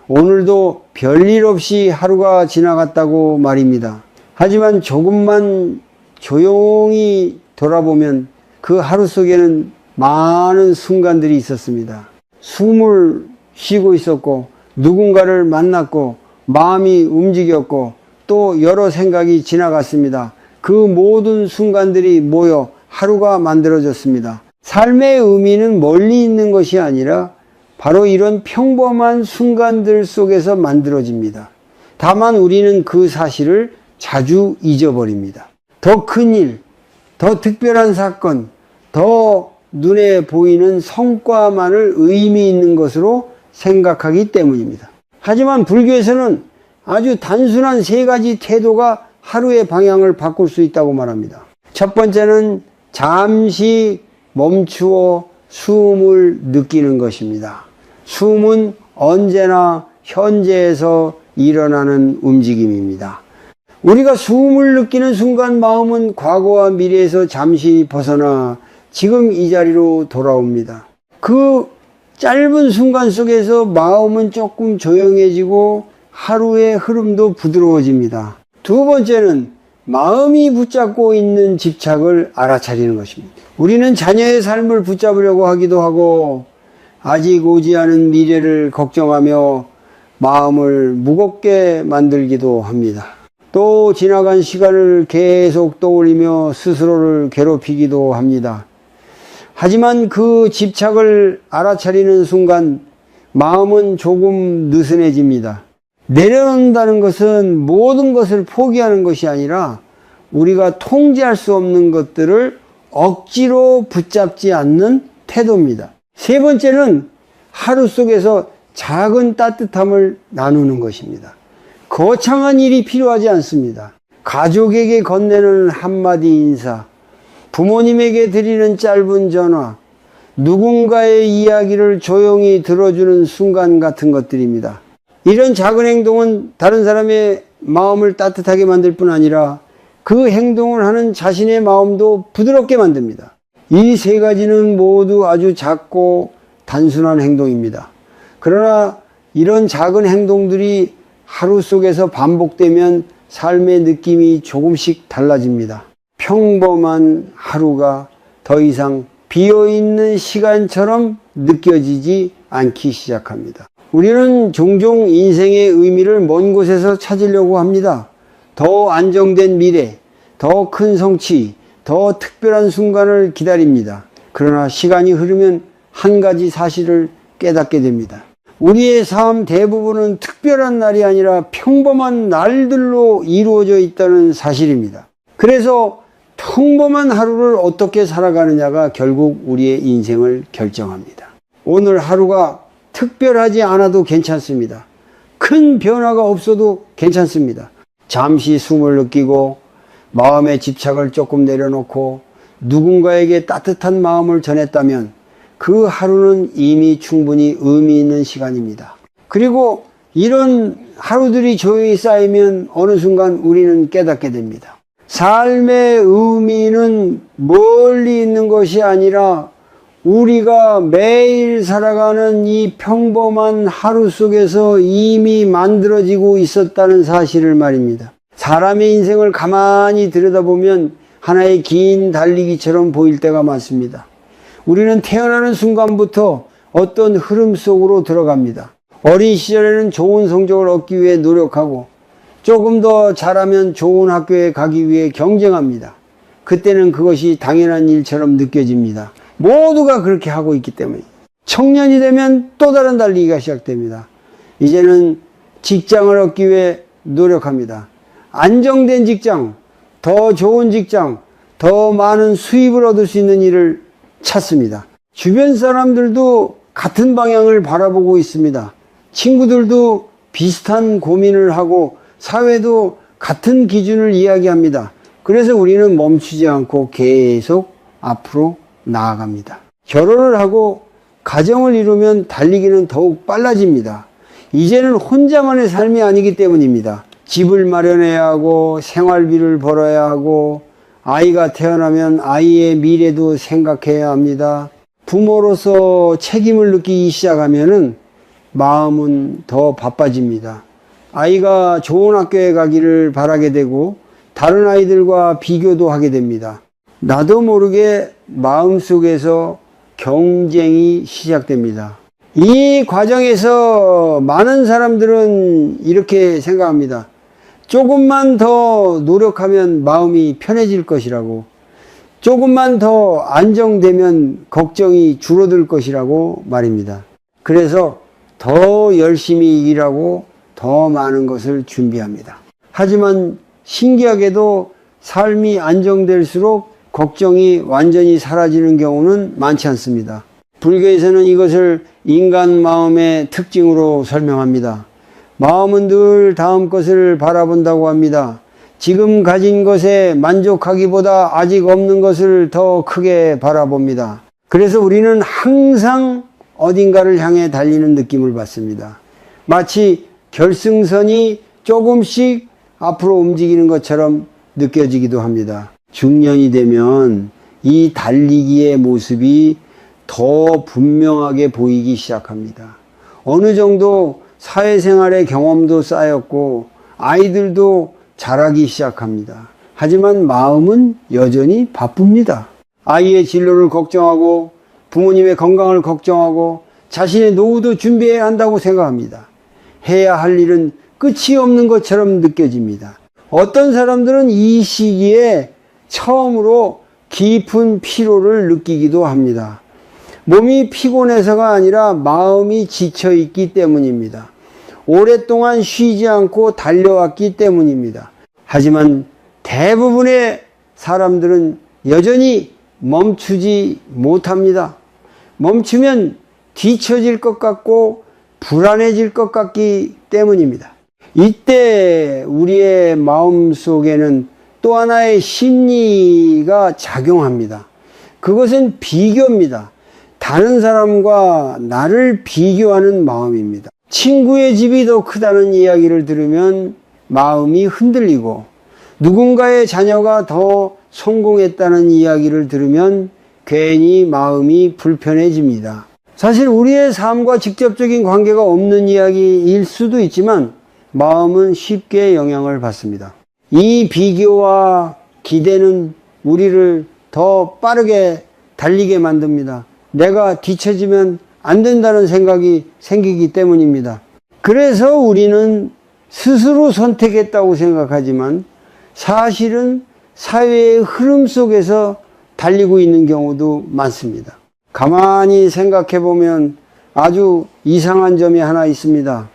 오늘도 별일 없이 하루가 지나갔다고 말입니다. 하지만 조금만 조용히 돌아보면 그 하루 속에는 많은 순간들이 있었습니다. 숨을 쉬고 있었고 누군가를 만났고 마음이 움직였고 또 여러 생각이 지나갔습니다. 그 모든 순간들이 모여 하루가 만들어졌습니다. 삶의 의미는 멀리 있는 것이 아니라 바로 이런 평범한 순간들 속에서 만들어집니다. 다만 우리는 그 사실을 자주 잊어버립니다. 더 큰 일, 더 특별한 사건, 더 눈에 보이는 성과만을 의미 있는 것으로 생각하기 때문입니다. 하지만 불교에서는 아주 단순한 세 가지 태도가 하루의 방향을 바꿀 수 있다고 말합니다. 첫 번째는 잠시 멈추어 숨을 느끼는 것입니다. 숨은 언제나 현재에서 일어나는 움직임입니다. 우리가 숨을 느끼는 순간 마음은 과거와 미래에서 잠시 벗어나 지금 이 자리로 돌아옵니다. 그 짧은 순간 속에서 마음은 조금 조용해지고 하루의 흐름도 부드러워집니다. 두 번째는 마음이 붙잡고 있는 집착을 알아차리는 것입니다. 우리는 자녀의 삶을 붙잡으려고 하기도 하고 아직 오지 않은 미래를 걱정하며 마음을 무겁게 만들기도 합니다. 또 지나간 시간을 계속 떠올리며 스스로를 괴롭히기도 합니다. 하지만 그 집착을 알아차리는 순간 마음은 조금 느슨해집니다. 내려놓는다는 것은 모든 것을 포기하는 것이 아니라 우리가 통제할 수 없는 것들을 억지로 붙잡지 않는 태도입니다. 세 번째는 하루 속에서 작은 따뜻함을 나누는 것입니다. 거창한 일이 필요하지 않습니다. 가족에게 건네는 한마디 인사, 부모님에게 드리는 짧은 전화, 누군가의 이야기를 조용히 들어주는 순간 같은 것들입니다. 이런 작은 행동은 다른 사람의 마음을 따뜻하게 만들 뿐 아니라 그 행동을 하는 자신의 마음도 부드럽게 만듭니다. 이 세 가지는 모두 아주 작고 단순한 행동입니다. 그러나 이런 작은 행동들이 하루 속에서 반복되면 삶의 느낌이 조금씩 달라집니다. 평범한 하루가 더 이상 비어있는 시간처럼 느껴지지 않기 시작합니다. 우리는 종종 인생의 의미를 먼 곳에서 찾으려고 합니다. 더 안정된 미래, 더 큰 성취, 더 특별한 순간을 기다립니다. 그러나 시간이 흐르면 한 가지 사실을 깨닫게 됩니다. 우리의 삶 대부분은 특별한 날이 아니라 평범한 날들로 이루어져 있다는 사실입니다. 그래서 평범한 하루를 어떻게 살아가느냐가 결국 우리의 인생을 결정합니다. 오늘 하루가 특별하지 않아도 괜찮습니다. 큰 변화가 없어도 괜찮습니다. 잠시 숨을 느끼고 마음의 집착을 조금 내려놓고 누군가에게 따뜻한 마음을 전했다면 그 하루는 이미 충분히 의미 있는 시간입니다. 그리고 이런 하루들이 조용히 쌓이면 어느 순간 우리는 깨닫게 됩니다. 삶의 의미는 멀리 있는 것이 아니라 우리가 매일 살아가는 이 평범한 하루 속에서 이미 만들어지고 있었다는 사실을 말입니다. 사람의 인생을 가만히 들여다보면 하나의 긴 달리기처럼 보일 때가 많습니다. 우리는 태어나는 순간부터 어떤 흐름 속으로 들어갑니다. 어린 시절에는 좋은 성적을 얻기 위해 노력하고 조금 더 잘하면 좋은 학교에 가기 위해 경쟁합니다. 그때는 그것이 당연한 일처럼 느껴집니다. 모두가 그렇게 하고 있기 때문에. 청년이 되면 또 다른 달리기가 시작됩니다. 이제는 직장을 얻기 위해 노력합니다. 안정된 직장, 더 좋은 직장, 더 많은 수입을 얻을 수 있는 일을 찾습니다. 주변 사람들도 같은 방향을 바라보고 있습니다. 친구들도 비슷한 고민을 하고 사회도 같은 기준을 이야기합니다. 그래서 우리는 멈추지 않고 계속 앞으로 나아갑니다. 결혼을 하고 가정을 이루면 달리기는 더욱 빨라집니다. 이제는 혼자만의 삶이 아니기 때문입니다. 집을 마련해야 하고 생활비를 벌어야 하고 아이가 태어나면 아이의 미래도 생각해야 합니다. 부모로서 책임을 느끼기 시작하면은 마음은 더 바빠집니다. 아이가 좋은 학교에 가기를 바라게 되고 다른 아이들과 비교도 하게 됩니다. 나도 모르게 마음속에서 경쟁이 시작됩니다. 이 과정에서 많은 사람들은 이렇게 생각합니다. 조금만 더 노력하면 마음이 편해질 것이라고, 조금만 더 안정되면 걱정이 줄어들 것이라고 말입니다. 그래서 더 열심히 일하고 더 많은 것을 준비합니다. 하지만 신기하게도 삶이 안정될수록 걱정이 완전히 사라지는 경우는 많지 않습니다. 불교에서는 이것을 인간 마음의 특징으로 설명합니다. 마음은 늘 다음 것을 바라본다고 합니다. 지금 가진 것에 만족하기보다 아직 없는 것을 더 크게 바라봅니다. 그래서 우리는 항상 어딘가를 향해 달리는 느낌을 받습니다. 마치 결승선이 조금씩 앞으로 움직이는 것처럼 느껴지기도 합니다. 중년이 되면 이 달리기의 모습이 더 분명하게 보이기 시작합니다. 어느 정도 사회생활의 경험도 쌓였고 아이들도 자라기 시작합니다. 하지만 마음은 여전히 바쁩니다. 아이의 진로를 걱정하고 부모님의 건강을 걱정하고 자신의 노후도 준비해야 한다고 생각합니다. 해야 할 일은 끝이 없는 것처럼 느껴집니다. 어떤 사람들은 이 시기에 처음으로 깊은 피로를 느끼기도 합니다. 몸이 피곤해서가 아니라 마음이 지쳐 있기 때문입니다. 오랫동안 쉬지 않고 달려왔기 때문입니다. 하지만 대부분의 사람들은 여전히 멈추지 못합니다. 멈추면 뒤처질 것 같고 불안해질 것 같기 때문입니다. 이때 우리의 마음 속에는 또 하나의 심리가 작용합니다. 그것은 비교입니다. 다른 사람과 나를 비교하는 마음입니다. 친구의 집이 더 크다는 이야기를 들으면 마음이 흔들리고, 누군가의 자녀가 더 성공했다는 이야기를 들으면 괜히 마음이 불편해집니다. 사실 우리의 삶과 직접적인 관계가 없는 이야기일 수도 있지만 마음은 쉽게 영향을 받습니다. 이 비교와 기대는 우리를 더 빠르게 달리게 만듭니다. 내가 뒤처지면 안 된다는 생각이 생기기 때문입니다. 그래서 우리는 스스로 선택했다고 생각하지만 사실은 사회의 흐름 속에서 달리고 있는 경우도 많습니다. 가만히 생각해 보면 아주 이상한 점이 하나 있습니다.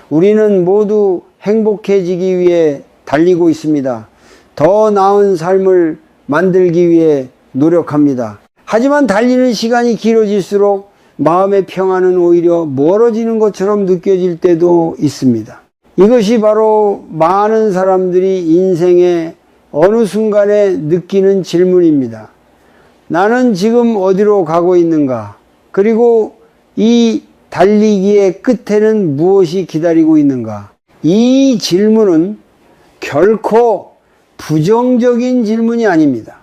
우리는 모두 행복해지기 위해 달리고 있습니다. 더 나은 삶을 만들기 위해 노력합니다. 하지만 달리는 시간이 길어질수록 마음의 평안은 오히려 멀어지는 것처럼 느껴질 때도 있습니다. 이것이 바로 많은 사람들이 인생의 어느 순간에 느끼는 질문입니다. 나는 지금 어디로 가고 있는가? 그리고 이 달리기의 끝에는 무엇이 기다리고 있는가? 이 질문은 결코 부정적인 질문이 아닙니다.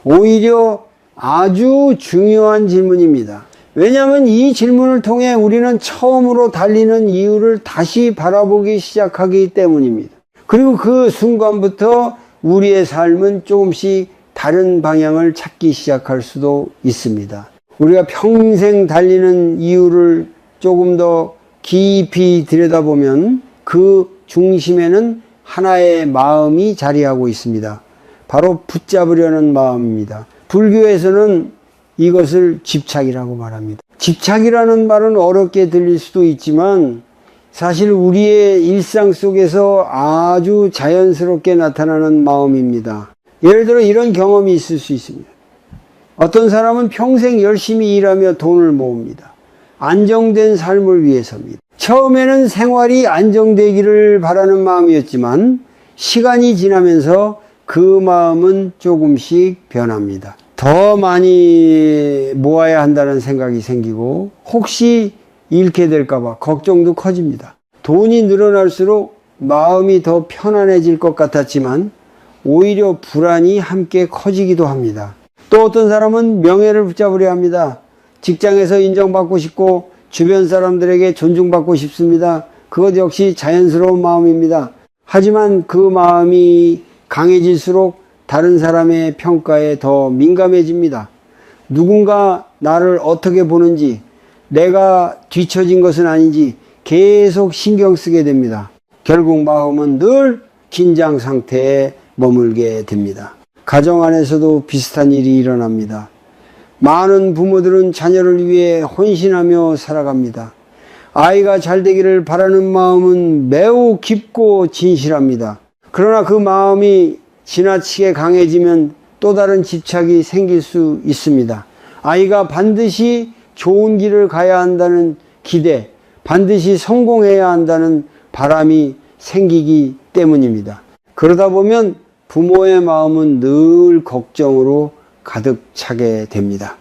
오히려 아주 중요한 질문입니다. 왜냐하면 이 질문을 통해 우리는 처음으로 달리는 이유를 다시 바라보기 시작하기 때문입니다. 그리고 그 순간부터 우리의 삶은 조금씩 다른 방향을 찾기 시작할 수도 있습니다. 우리가 평생 달리는 이유를 조금 더 깊이 들여다보면 그 중심에는 하나의 마음이 자리하고 있습니다. 바로 붙잡으려는 마음입니다. 불교에서는 이것을 집착이라고 말합니다. 집착이라는 말은 어렵게 들릴 수도 있지만 사실 우리의 일상 속에서 아주 자연스럽게 나타나는 마음입니다. 예를 들어 이런 경험이 있을 수 있습니다. 어떤 사람은 평생 열심히 일하며 돈을 모읍니다. 안정된 삶을 위해서입니다. 처음에는 생활이 안정되기를 바라는 마음이었지만 시간이 지나면서 그 마음은 조금씩 변합니다. 더 많이 모아야 한다는 생각이 생기고 혹시 잃게 될까봐 걱정도 커집니다. 돈이 늘어날수록 마음이 더 편안해질 것 같았지만 오히려 불안이 함께 커지기도 합니다. 또 어떤 사람은 명예를 붙잡으려 합니다. 직장에서 인정받고 싶고 주변 사람들에게 존중받고 싶습니다. 그것 역시 자연스러운 마음입니다. 하지만 그 마음이 강해질수록 다른 사람의 평가에 더 민감해집니다. 누군가 나를 어떻게 보는지, 내가 뒤처진 것은 아닌지 계속 신경 쓰게 됩니다. 결국 마음은 늘 긴장 상태에 머물게 됩니다. 가정 안에서도 비슷한 일이 일어납니다. 많은 부모들은 자녀를 위해 헌신하며 살아갑니다. 아이가 잘 되기를 바라는 마음은 매우 깊고 진실합니다. 그러나 그 마음이 지나치게 강해지면 또 다른 집착이 생길 수 있습니다. 아이가 반드시 좋은 길을 가야 한다는 기대, 반드시 성공해야 한다는 바람이 생기기 때문입니다. 그러다 보면 부모의 마음은 늘 걱정으로 가득 차게 됩니다.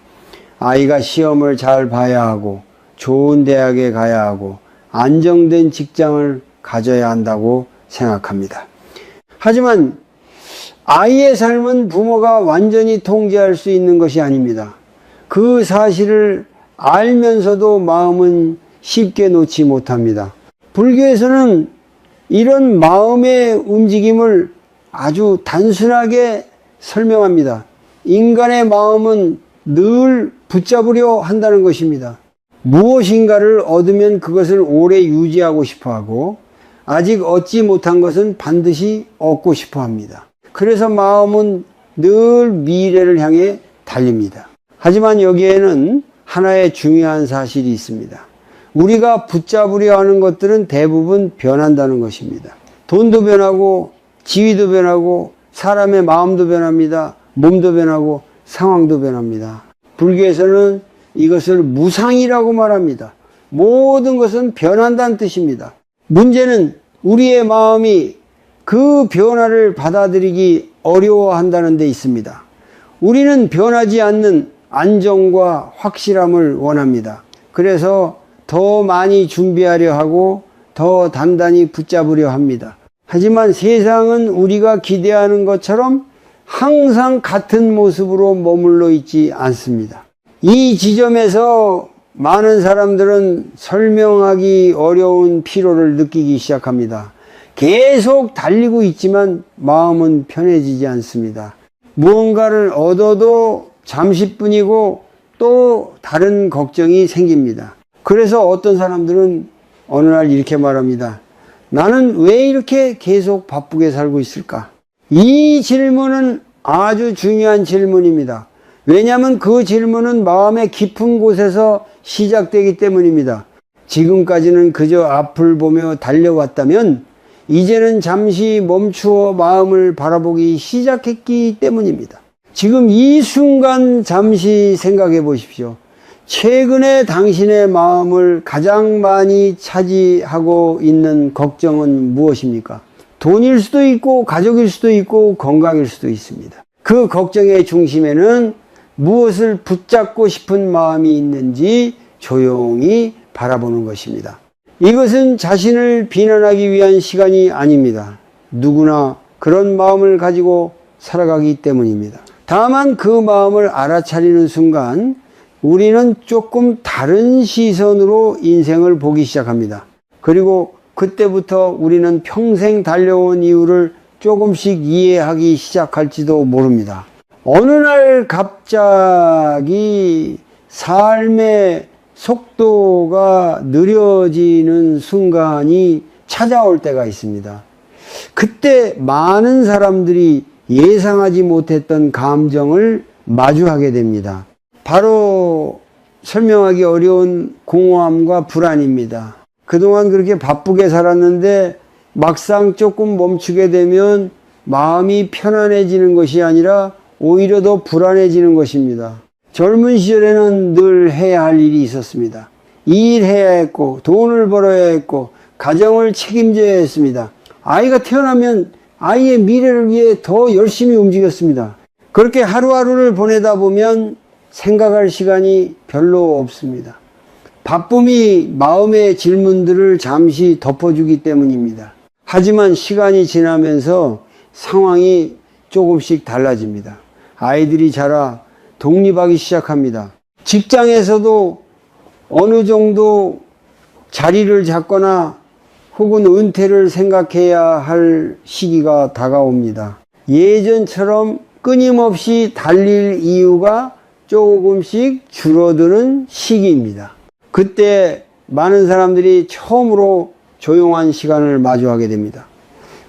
아이가 시험을 잘 봐야 하고 좋은 대학에 가야 하고 안정된 직장을 가져야 한다고 생각합니다. 하지만 아이의 삶은 부모가 완전히 통제할 수 있는 것이 아닙니다. 그 사실을 알면서도 마음은 쉽게 놓지 못합니다. 불교에서는 이런 마음의 움직임을 아주 단순하게 설명합니다. 인간의 마음은 늘 붙잡으려 한다는 것입니다. 무엇인가를 얻으면 그것을 오래 유지하고 싶어 하고, 아직 얻지 못한 것은 반드시 얻고 싶어 합니다. 그래서 마음은 늘 미래를 향해 달립니다. 하지만 여기에는 하나의 중요한 사실이 있습니다. 우리가 붙잡으려 하는 것들은 대부분 변한다는 것입니다. 돈도 변하고 지위도 변하고 사람의 마음도 변합니다. 몸도 변하고 상황도 변합니다. 불교에서는 이것을 무상이라고 말합니다. 모든 것은 변한다는 뜻입니다. 문제는 우리의 마음이 그 변화를 받아들이기 어려워한다는 데 있습니다. 우리는 변하지 않는 안정과 확실함을 원합니다. 그래서 더 많이 준비하려 하고 더 단단히 붙잡으려 합니다. 하지만 세상은 우리가 기대하는 것처럼 항상 같은 모습으로 머물러 있지 않습니다. 이 지점에서 많은 사람들은 설명하기 어려운 피로를 느끼기 시작합니다. 계속 달리고 있지만 마음은 편해지지 않습니다. 무언가를 얻어도 잠시뿐이고 또 다른 걱정이 생깁니다. 그래서 어떤 사람들은 어느 날 이렇게 말합니다. 나는 왜 이렇게 계속 바쁘게 살고 있을까? 이 질문은 아주 중요한 질문입니다. 왜냐하면 그 질문은 마음의 깊은 곳에서 시작되기 때문입니다. 지금까지는 그저 앞을 보며 달려왔다면 이제는 잠시 멈추어 마음을 바라보기 시작했기 때문입니다. 지금 이 순간 잠시 생각해 보십시오. 최근에 당신의 마음을 가장 많이 차지하고 있는 걱정은 무엇입니까? 돈일 수도 있고 가족일 수도 있고 건강일 수도 있습니다. 그 걱정의 중심에는 무엇을 붙잡고 싶은 마음이 있는지 조용히 바라보는 것입니다. 이것은 자신을 비난하기 위한 시간이 아닙니다. 누구나 그런 마음을 가지고 살아가기 때문입니다. 다만 그 마음을 알아차리는 순간 우리는 조금 다른 시선으로 인생을 보기 시작합니다. 그리고 그때부터 우리는 평생 달려온 이유를 조금씩 이해하기 시작할지도 모릅니다. 어느 날 갑자기 삶의 속도가 느려지는 순간이 찾아올 때가 있습니다. 그때 많은 사람들이 예상하지 못했던 감정을 마주하게 됩니다. 바로 설명하기 어려운 공허함과 불안입니다. 그동안 그렇게 바쁘게 살았는데 막상 조금 멈추게 되면 마음이 편안해지는 것이 아니라 오히려 더 불안해지는 것입니다. 젊은 시절에는 늘 해야 할 일이 있었습니다. 일해야 했고 돈을 벌어야 했고 가정을 책임져야 했습니다. 아이가 태어나면 아이의 미래를 위해 더 열심히 움직였습니다. 그렇게 하루하루를 보내다 보면 생각할 시간이 별로 없습니다. 바쁨이 마음의 질문들을 잠시 덮어주기 때문입니다. 하지만 시간이 지나면서 상황이 조금씩 달라집니다. 아이들이 자라 독립하기 시작합니다. 직장에서도 어느 정도 자리를 잡거나 혹은 은퇴를 생각해야 할 시기가 다가옵니다. 예전처럼 끊임없이 달릴 이유가 조금씩 줄어드는 시기입니다. 그때 많은 사람들이 처음으로 조용한 시간을 마주하게 됩니다.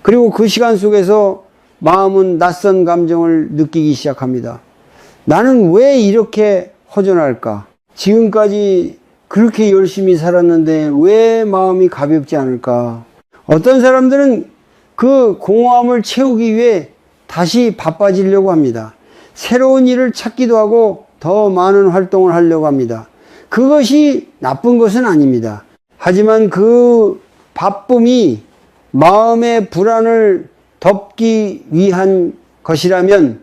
그리고 그 시간 속에서 마음은 낯선 감정을 느끼기 시작합니다. 나는 왜 이렇게 허전할까? 지금까지 그렇게 열심히 살았는데 왜 마음이 가볍지 않을까? 어떤 사람들은 그 공허함을 채우기 위해 다시 바빠지려고 합니다. 새로운 일을 찾기도 하고 더 많은 활동을 하려고 합니다. 그것이 나쁜 것은 아닙니다. 하지만 그 바쁨이 마음의 불안을 덮기 위한 것이라면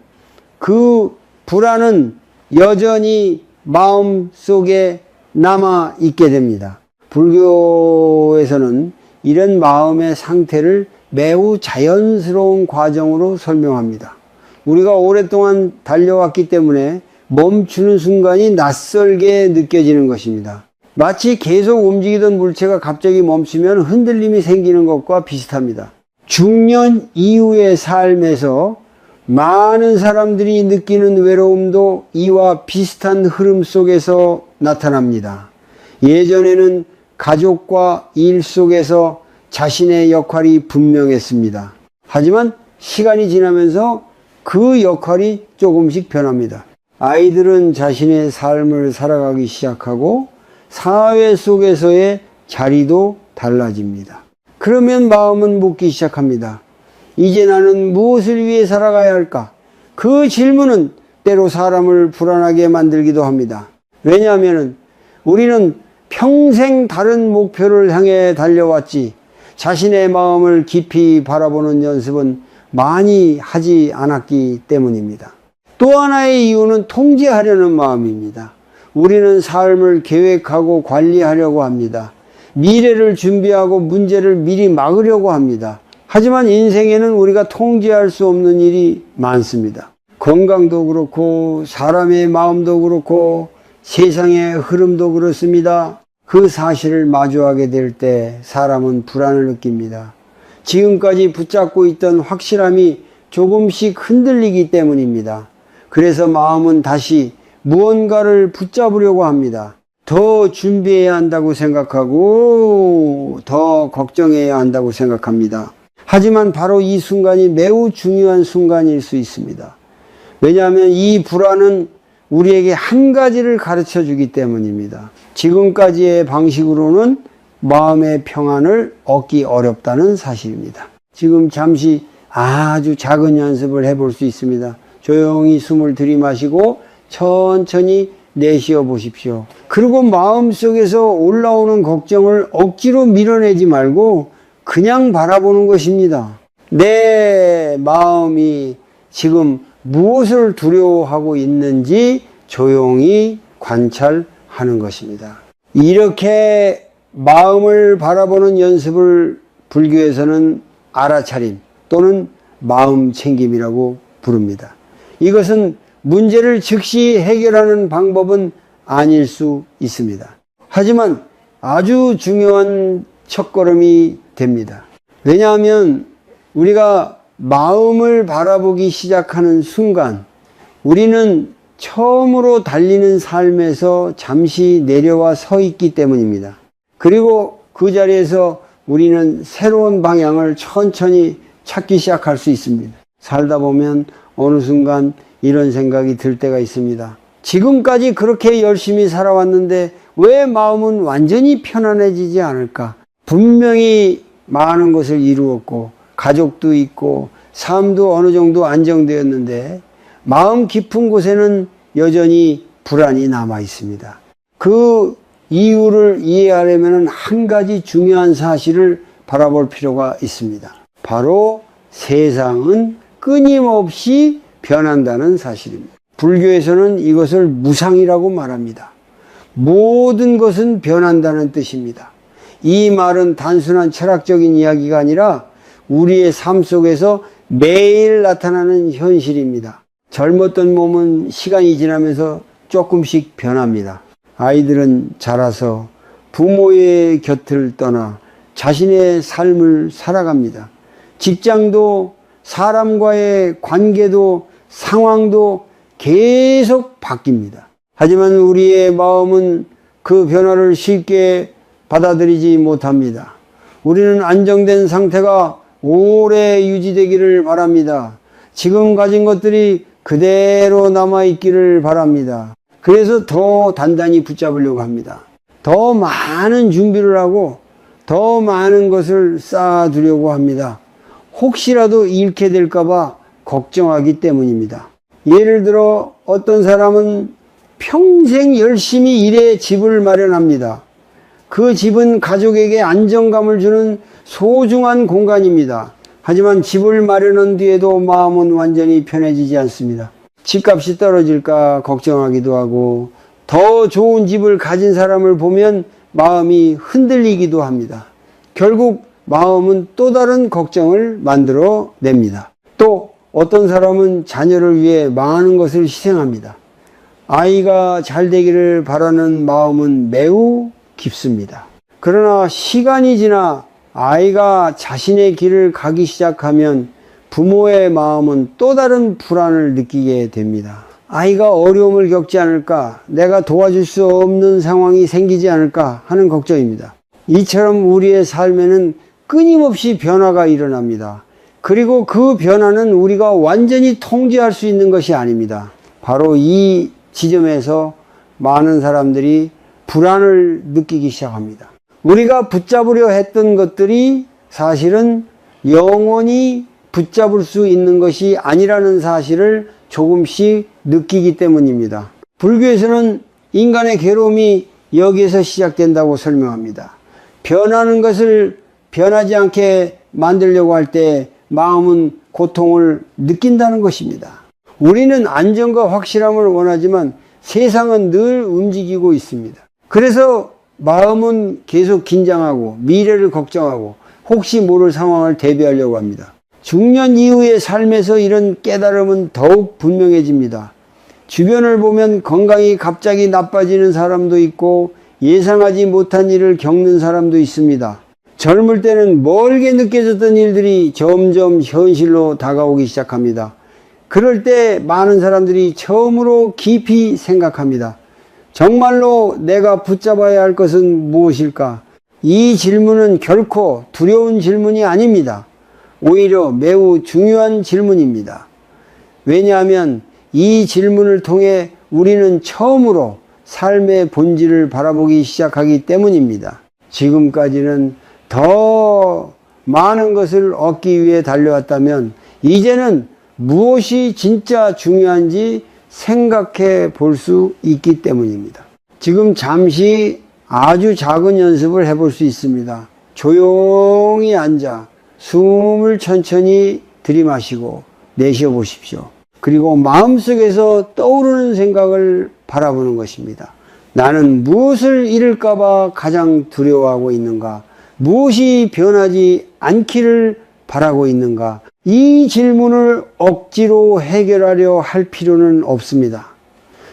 그 불안은 여전히 마음 속에 남아 있게 됩니다. 불교에서는 이런 마음의 상태를 매우 자연스러운 과정으로 설명합니다. 우리가 오랫동안 달려왔기 때문에 멈추는 순간이 낯설게 느껴지는 것입니다. 마치 계속 움직이던 물체가 갑자기 멈추면 흔들림이 생기는 것과 비슷합니다. 중년 이후의 삶에서 많은 사람들이 느끼는 외로움도 이와 비슷한 흐름 속에서 나타납니다. 예전에는 가족과 일 속에서 자신의 역할이 분명했습니다. 하지만 시간이 지나면서 그 역할이 조금씩 변합니다. 아이들은 자신의 삶을 살아가기 시작하고 사회 속에서의 자리도 달라집니다. 그러면 마음은 묻기 시작합니다. 이제 나는 무엇을 위해 살아가야 할까? 그 질문은 때로 사람을 불안하게 만들기도 합니다. 왜냐하면 우리는 평생 다른 목표를 향해 달려왔지 자신의 마음을 깊이 바라보는 연습은 많이 하지 않았기 때문입니다. 또 하나의 이유는 통제하려는 마음입니다. 우리는 삶을 계획하고 관리하려고 합니다. 미래를 준비하고 문제를 미리 막으려고 합니다. 하지만 인생에는 우리가 통제할 수 없는 일이 많습니다. 건강도 그렇고 사람의 마음도 그렇고 세상의 흐름도 그렇습니다. 그 사실을 마주하게 될 때 사람은 불안을 느낍니다. 지금까지 붙잡고 있던 확실함이 조금씩 흔들리기 때문입니다. 그래서 마음은 다시 무언가를 붙잡으려고 합니다. 더 준비해야 한다고 생각하고 더 걱정해야 한다고 생각합니다. 하지만 바로 이 순간이 매우 중요한 순간일 수 있습니다. 왜냐하면 이 불안은 우리에게 한 가지를 가르쳐 주기 때문입니다. 지금까지의 방식으로는 마음의 평안을 얻기 어렵다는 사실입니다. 지금 잠시 아주 작은 연습을 해볼 수 있습니다. 조용히 숨을 들이마시고 천천히 내쉬어 보십시오. 그리고 마음속에서 올라오는 걱정을 억지로 밀어내지 말고 그냥 바라보는 것입니다. 내 마음이 지금 무엇을 두려워하고 있는지 조용히 관찰하는 것입니다. 이렇게 마음을 바라보는 연습을 불교에서는 알아차림 또는 마음 챙김이라고 부릅니다. 이것은 문제를 즉시 해결하는 방법은 아닐 수 있습니다. 하지만 아주 중요한 첫걸음이 됩니다. 왜냐하면 우리가 마음을 바라보기 시작하는 순간 우리는 처음으로 달리는 삶에서 잠시 내려와 서 있기 때문입니다. 그리고 그 자리에서 우리는 새로운 방향을 천천히 찾기 시작할 수 있습니다. 살다 보면 어느 순간 이런 생각이 들 때가 있습니다. 지금까지 그렇게 열심히 살아왔는데 왜 마음은 완전히 편안해지지 않을까? 분명히 많은 것을 이루었고 가족도 있고 삶도 어느 정도 안정되었는데 마음 깊은 곳에는 여전히 불안이 남아 있습니다. 그 이유를 이해하려면 한 가지 중요한 사실을 바라볼 필요가 있습니다. 바로 세상은 끊임없이 변한다는 사실입니다. 불교에서는 이것을 무상이라고 말합니다. 모든 것은 변한다는 뜻입니다. 이 말은 단순한 철학적인 이야기가 아니라 우리의 삶 속에서 매일 나타나는 현실입니다. 젊었던 몸은 시간이 지나면서 조금씩 변합니다. 아이들은 자라서 부모의 곁을 떠나 자신의 삶을 살아갑니다. 직장도 사람과의 관계도 상황도 계속 바뀝니다. 하지만 우리의 마음은 그 변화를 쉽게 받아들이지 못합니다. 우리는 안정된 상태가 오래 유지되기를 바랍니다. 지금 가진 것들이 그대로 남아있기를 바랍니다. 그래서 더 단단히 붙잡으려고 합니다. 더 많은 준비를 하고 더 많은 것을 쌓아두려고 합니다. 혹시라도 잃게 될까봐 걱정하기 때문입니다. 예를 들어 어떤 사람은 평생 열심히 일해 집을 마련합니다. 그 집은 가족에게 안정감을 주는 소중한 공간입니다. 하지만 집을 마련한 뒤에도 마음은 완전히 편해지지 않습니다. 집값이 떨어질까 걱정하기도 하고 더 좋은 집을 가진 사람을 보면 마음이 흔들리기도 합니다. 결국 마음은 또 다른 걱정을 만들어 냅니다. 또 어떤 사람은 자녀를 위해 많은 것을 희생합니다. 아이가 잘 되기를 바라는 마음은 매우 깊습니다. 그러나 시간이 지나 아이가 자신의 길을 가기 시작하면 부모의 마음은 또 다른 불안을 느끼게 됩니다. 아이가 어려움을 겪지 않을까, 내가 도와줄 수 없는 상황이 생기지 않을까 하는 걱정입니다. 이처럼 우리의 삶에는 끊임없이 변화가 일어납니다. 그리고 그 변화는 우리가 완전히 통제할 수 있는 것이 아닙니다. 바로 이 지점에서 많은 사람들이 불안을 느끼기 시작합니다. 우리가 붙잡으려 했던 것들이 사실은 영원히 붙잡을 수 있는 것이 아니라는 사실을 조금씩 느끼기 때문입니다. 불교에서는 인간의 괴로움이 여기에서 시작된다고 설명합니다. 변하는 것을 변하지 않게 만들려고 할 때 마음은 고통을 느낀다는 것입니다. 우리는 안정과 확실함을 원하지만 세상은 늘 움직이고 있습니다. 그래서 마음은 계속 긴장하고 미래를 걱정하고 혹시 모를 상황을 대비하려고 합니다. 중년 이후의 삶에서 이런 깨달음은 더욱 분명해집니다. 주변을 보면 건강이 갑자기 나빠지는 사람도 있고 예상하지 못한 일을 겪는 사람도 있습니다. 젊을 때는 멀게 느껴졌던 일들이 점점 현실로 다가오기 시작합니다. 그럴 때 많은 사람들이 처음으로 깊이 생각합니다. 정말로 내가 붙잡아야 할 것은 무엇일까? 이 질문은 결코 두려운 질문이 아닙니다. 오히려 매우 중요한 질문입니다. 왜냐하면 이 질문을 통해 우리는 처음으로 삶의 본질을 바라보기 시작하기 때문입니다. 지금까지는 더 많은 것을 얻기 위해 달려왔다면 이제는 무엇이 진짜 중요한지 생각해 볼 수 있기 때문입니다. 지금 잠시 아주 작은 연습을 해볼 수 있습니다. 조용히 앉아 숨을 천천히 들이마시고 내쉬어 보십시오. 그리고 마음속에서 떠오르는 생각을 바라보는 것입니다. 나는 무엇을 잃을까봐 가장 두려워하고 있는가? 무엇이 변하지 않기를 바라고 있는가? 이 질문을 억지로 해결하려 할 필요는 없습니다.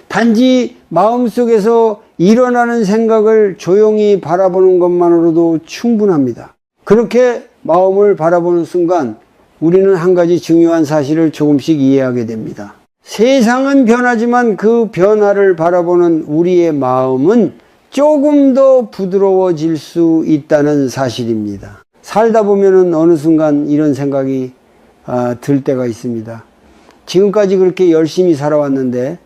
단지 마음속에서 일어나는 생각을 조용히 바라보는 것만으로도 충분합니다. 그렇게 마음을 바라보는 순간 우리는 한 가지 중요한 사실을 조금씩 이해하게 됩니다. 세상은 변하지만 그 변화를 바라보는 우리의 마음은 조금 더 부드러워질 수 있다는 사실입니다. 살다 보면은 어느 순간 이런 생각이 들 때가 있습니다. 지금까지 그렇게 열심히 살아왔는데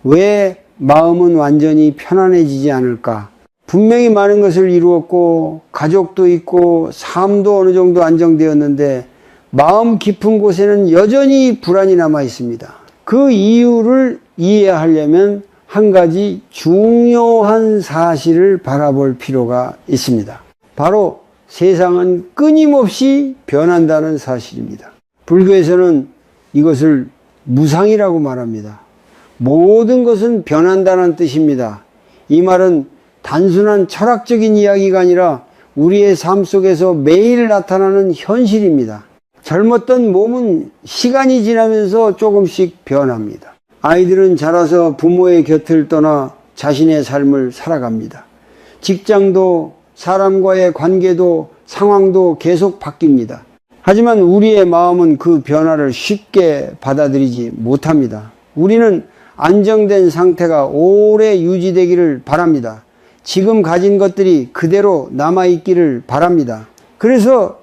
왜 마음은 완전히 편안해지지 않을까? 분명히 많은 것을 이루었고 가족도 있고 삶도 어느 정도 안정되었는데 마음 깊은 곳에는 여전히 불안이 남아 있습니다. 그 이유를 이해하려면 한 가지 중요한 사실을 바라볼 필요가 있습니다. 바로 세상은 끊임없이 변한다는 사실입니다. 불교에서는 이것을 무상이라고 말합니다. 모든 것은 변한다는 뜻입니다. 이 말은 단순한 철학적인 이야기가 아니라 우리의 삶 속에서 매일 나타나는 현실입니다. 젊었던 몸은 시간이 지나면서 조금씩 변합니다. 아이들은 자라서 부모의 곁을 떠나 자신의 삶을 살아갑니다. 직장도 사람과의 관계도 상황도 계속 바뀝니다. 하지만 우리의 마음은 그 변화를 쉽게 받아들이지 못합니다. 우리는 안정된 상태가 오래 유지되기를 바랍니다. 지금 가진 것들이 그대로 남아있기를 바랍니다. 그래서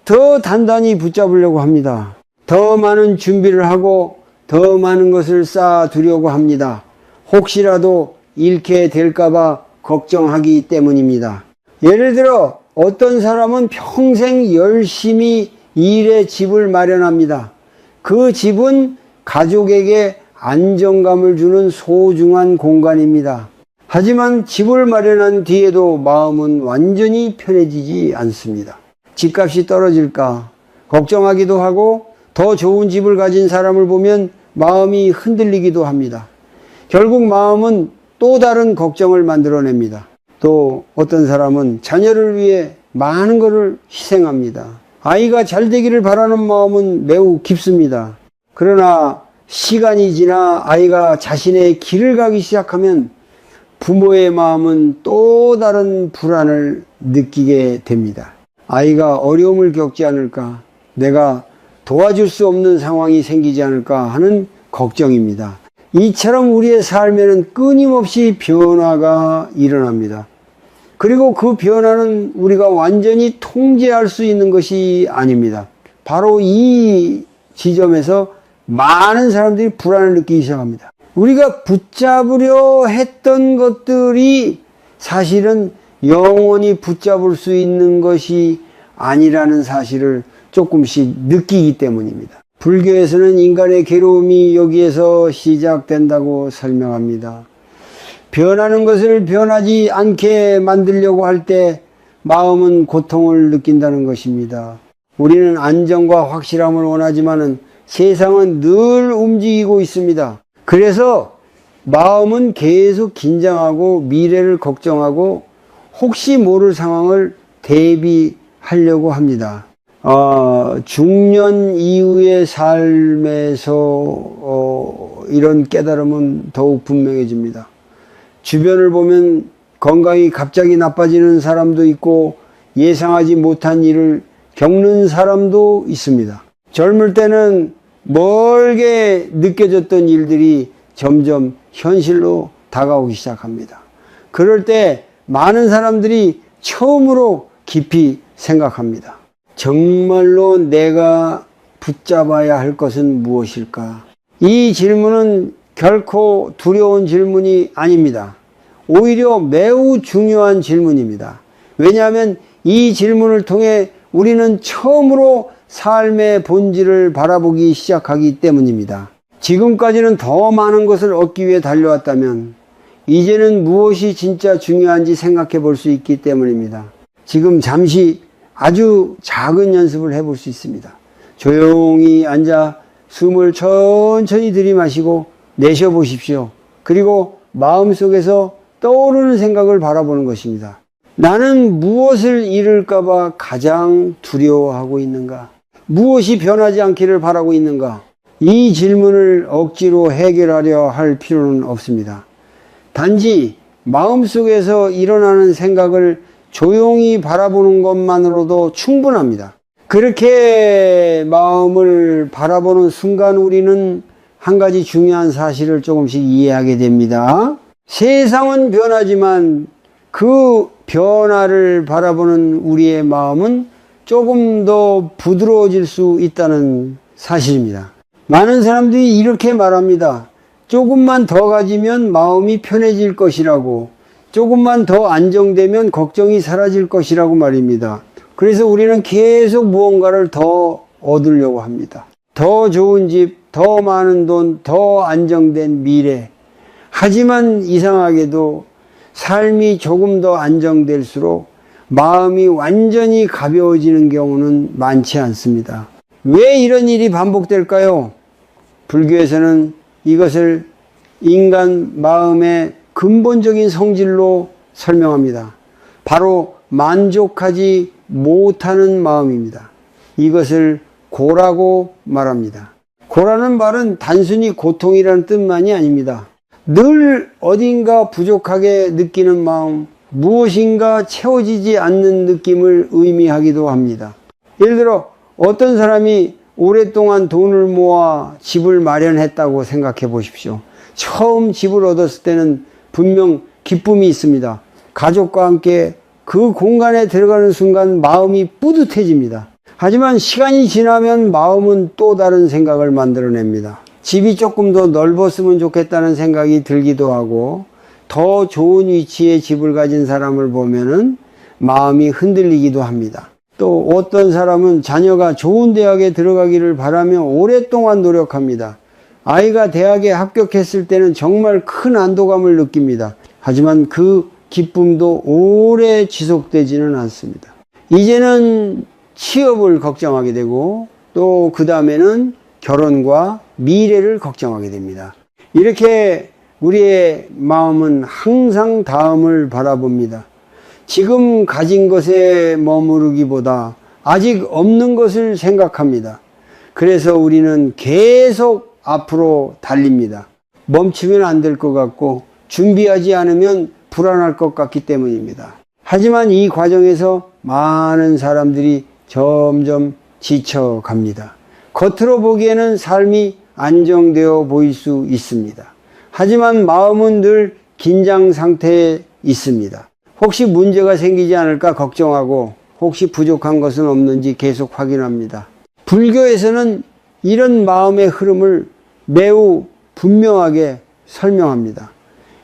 더 단단히 붙잡으려고 합니다. 더 많은 준비를 하고 더 많은 것을 쌓아두려고 합니다. 혹시라도 잃게 될까봐 걱정하기 때문입니다. 예를 들어 어떤 사람은 평생 열심히 일해 집을 마련합니다. 그 집은 가족에게 안정감을 주는 소중한 공간입니다. 하지만 집을 마련한 뒤에도 마음은 완전히 편해지지 않습니다. 집값이 떨어질까 걱정하기도 하고 더 좋은 집을 가진 사람을 보면 마음이 흔들리기도 합니다. 결국 마음은 또 다른 걱정을 만들어냅니다. 또 어떤 사람은 자녀를 위해 많은 것을 희생합니다. 아이가 잘 되기를 바라는 마음은 매우 깊습니다. 그러나 시간이 지나 아이가 자신의 길을 가기 시작하면 부모의 마음은 또 다른 불안을 느끼게 됩니다. 아이가 어려움을 겪지 않을까, 내가 도와줄 수 없는 상황이 생기지 않을까 하는 걱정입니다. 이처럼 우리의 삶에는 끊임없이 변화가 일어납니다. 그리고 그 변화는 우리가 완전히 통제할 수 있는 것이 아닙니다. 바로 이 지점에서 많은 사람들이 불안을 느끼기 시작합니다. 우리가 붙잡으려 했던 것들이 사실은 영원히 붙잡을 수 있는 것이 아니라는 사실을 조금씩 느끼기 때문입니다. 불교에서는 인간의 괴로움이 여기에서 시작된다고 설명합니다. 변하는 것을 변하지 않게 만들려고 할 때 마음은 고통을 느낀다는 것입니다. 우리는 안정과 확실함을 원하지만은 세상은 늘 움직이고 있습니다. 그래서 마음은 계속 긴장하고 미래를 걱정하고 혹시 모를 상황을 대비하려고 합니다. 중년 이후의 삶에서 이런 깨달음은 더욱 분명해집니다. 주변을 보면 건강이 갑자기 나빠지는 사람도 있고 예상하지 못한 일을 겪는 사람도 있습니다. 젊을 때는 멀게 느껴졌던 일들이 점점 현실로 다가오기 시작합니다. 그럴 때 많은 사람들이 처음으로 깊이 생각합니다. 정말로 내가 붙잡아야 할 것은 무엇일까? 이 질문은 결코 두려운 질문이 아닙니다. 오히려 매우 중요한 질문입니다. 왜냐하면 이 질문을 통해 우리는 처음으로 삶의 본질을 바라보기 시작하기 때문입니다. 지금까지는 더 많은 것을 얻기 위해 달려왔다면 이제는 무엇이 진짜 중요한지 생각해 볼 수 있기 때문입니다. 지금 잠시 아주 작은 연습을 해볼 수 있습니다. 조용히 앉아 숨을 천천히 들이마시고 내쉬어보십시오. 그리고 마음속에서 떠오르는 생각을 바라보는 것입니다. 나는 무엇을 잃을까봐 가장 두려워하고 있는가? 무엇이 변하지 않기를 바라고 있는가? 이 질문을 억지로 해결하려 할 필요는 없습니다. 단지 마음속에서 일어나는 생각을 조용히 바라보는 것만으로도 충분합니다. 그렇게 마음을 바라보는 순간 우리는 한 가지 중요한 사실을 조금씩 이해하게 됩니다. 세상은 변하지만 그 변화를 바라보는 우리의 마음은 조금 더 부드러워질 수 있다는 사실입니다. 많은 사람들이 이렇게 말합니다. 조금만 더 가지면 마음이 편해질 것이라고, 조금만 더 안정되면 걱정이 사라질 것이라고 말입니다. 그래서 우리는 계속 무언가를 더 얻으려고 합니다. 더 좋은 집, 더 많은 돈, 더 안정된 미래. 하지만 이상하게도 삶이 조금 더 안정될수록 마음이 완전히 가벼워지는 경우는 많지 않습니다. 왜 이런 일이 반복될까요? 불교에서는 이것을 인간 마음의 근본적인 성질로 설명합니다. 바로 만족하지 못하는 마음입니다. 이것을 고라고 말합니다. 고라는 말은 단순히 고통이라는 뜻만이 아닙니다. 늘 어딘가 부족하게 느끼는 마음, 무엇인가 채워지지 않는 느낌을 의미하기도 합니다. 예를 들어 어떤 사람이 오랫동안 돈을 모아 집을 마련했다고 생각해 보십시오. 처음 집을 얻었을 때는 분명 기쁨이 있습니다. 가족과 함께 그 공간에 들어가는 순간 마음이 뿌듯해집니다. 하지만 시간이 지나면 마음은 또 다른 생각을 만들어냅니다. 집이 조금 더 넓었으면 좋겠다는 생각이 들기도 하고, 더 좋은 위치에 집을 가진 사람을 보면은 마음이 흔들리기도 합니다. 또 어떤 사람은 자녀가 좋은 대학에 들어가기를 바라며 오랫동안 노력합니다. 아이가 대학에 합격했을 때는 정말 큰 안도감을 느낍니다. 하지만 그 기쁨도 오래 지속되지는 않습니다. 이제는 취업을 걱정하게 되고 또 그 다음에는 결혼과 미래를 걱정하게 됩니다. 이렇게 우리의 마음은 항상 다음을 바라봅니다. 지금 가진 것에 머무르기보다 아직 없는 것을 생각합니다. 그래서 우리는 계속 앞으로 달립니다. 멈추면 안 될 것 같고 준비하지 않으면 불안할 것 같기 때문입니다. 하지만 이 과정에서 많은 사람들이 점점 지쳐갑니다. 겉으로 보기에는 삶이 안정되어 보일 수 있습니다. 하지만 마음은 늘 긴장 상태에 있습니다. 혹시 문제가 생기지 않을까 걱정하고 혹시 부족한 것은 없는지 계속 확인합니다. 불교에서는 이런 마음의 흐름을 매우 분명하게 설명합니다.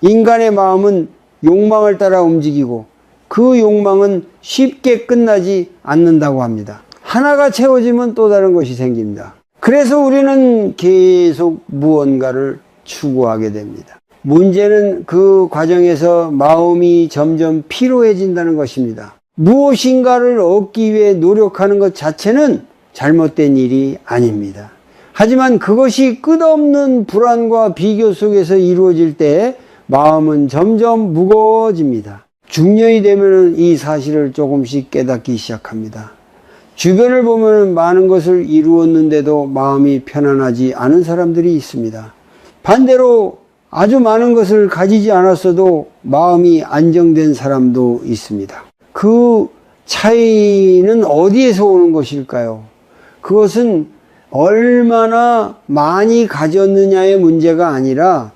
인간의 마음은 욕망을 따라 움직이고 그 욕망은 쉽게 끝나지 않는다고 합니다. 하나가 채워지면 또 다른 것이 생깁니다. 그래서 우리는 계속 무언가를 추구하게 됩니다. 문제는 그 과정에서 마음이 점점 피로해진다는 것입니다. 무엇인가를 얻기 위해 노력하는 것 자체는 잘못된 일이 아닙니다. 하지만 그것이 끝없는 불안과 비교 속에서 이루어질 때 마음은 점점 무거워집니다. 중년이 되면 이 사실을 조금씩 깨닫기 시작합니다. 주변을 보면 많은 것을 이루었는데도 마음이 편안하지 않은 사람들이 있습니다. 반대로 아주 많은 것을 가지지 않았어도 마음이 안정된 사람도 있습니다. 그 차이는 어디에서 오는 것일까요? 그것은 얼마나 많이 가졌느냐의 문제가 아니라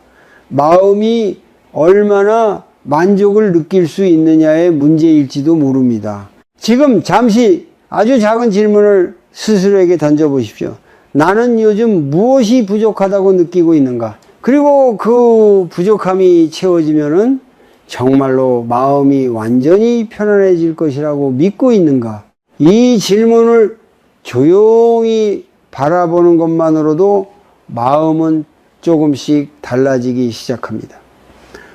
마음이 얼마나 만족을 느낄 수 있느냐의 문제일지도 모릅니다. 지금 잠시 아주 작은 질문을 스스로에게 던져보십시오. 나는 요즘 무엇이 부족하다고 느끼고 있는가? 그리고 그 부족함이 채워지면은 정말로 마음이 완전히 편안해질 것이라고 믿고 있는가? 이 질문을 조용히 바라보는 것만으로도 마음은 조금씩 달라지기 시작합니다.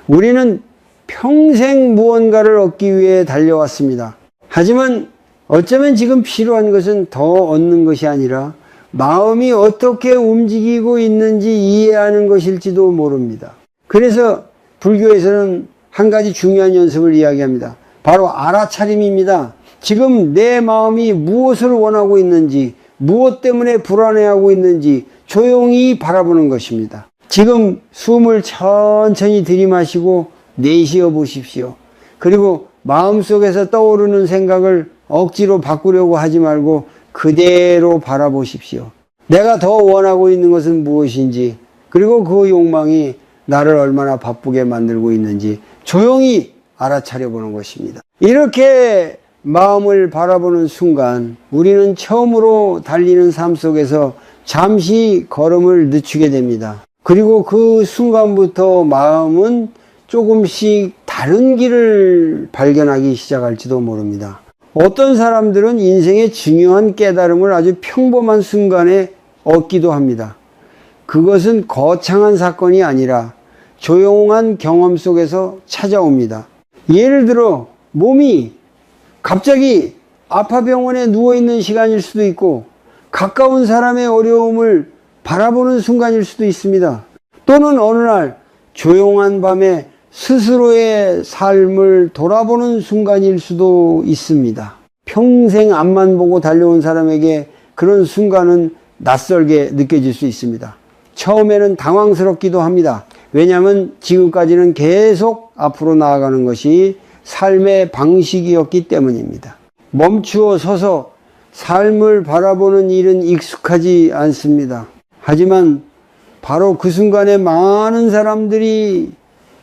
우리는 평생 무언가를 얻기 위해 달려왔습니다. 하지만 어쩌면 지금 필요한 것은 더 얻는 것이 아니라 마음이 어떻게 움직이고 있는지 이해하는 것일지도 모릅니다. 그래서 불교에서는 한 가지 중요한 연습을 이야기합니다. 바로 알아차림입니다. 지금 내 마음이 무엇을 원하고 있는지, 무엇 때문에 불안해하고 있는지 조용히 바라보는 것입니다. 지금 숨을 천천히 들이마시고 내쉬어 보십시오. 그리고 마음속에서 떠오르는 생각을 억지로 바꾸려고 하지 말고 그대로 바라보십시오. 내가 더 원하고 있는 것은 무엇인지, 그리고 그 욕망이 나를 얼마나 바쁘게 만들고 있는지 조용히 알아차려 보는 것입니다. 이렇게 마음을 바라보는 순간 우리는 처음으로 달리는 삶 속에서 잠시 걸음을 늦추게 됩니다. 그리고 그 순간부터 마음은 조금씩 다른 길을 발견하기 시작할지도 모릅니다. 어떤 사람들은 인생의 중요한 깨달음을 아주 평범한 순간에 얻기도 합니다. 그것은 거창한 사건이 아니라 조용한 경험 속에서 찾아옵니다. 예를 들어 몸이 갑자기 아파병원에 누워있는 시간일 수도 있고 가까운 사람의 어려움을 바라보는 순간일 수도 있습니다. 또는 어느 날 조용한 밤에 스스로의 삶을 돌아보는 순간일 수도 있습니다. 평생 앞만 보고 달려온 사람에게 그런 순간은 낯설게 느껴질 수 있습니다. 처음에는 당황스럽기도 합니다. 왜냐하면 지금까지는 계속 앞으로 나아가는 것이 삶의 방식이었기 때문입니다. 멈추어 서서 삶을 바라보는 일은 익숙하지 않습니다. 하지만 바로 그 순간에 많은 사람들이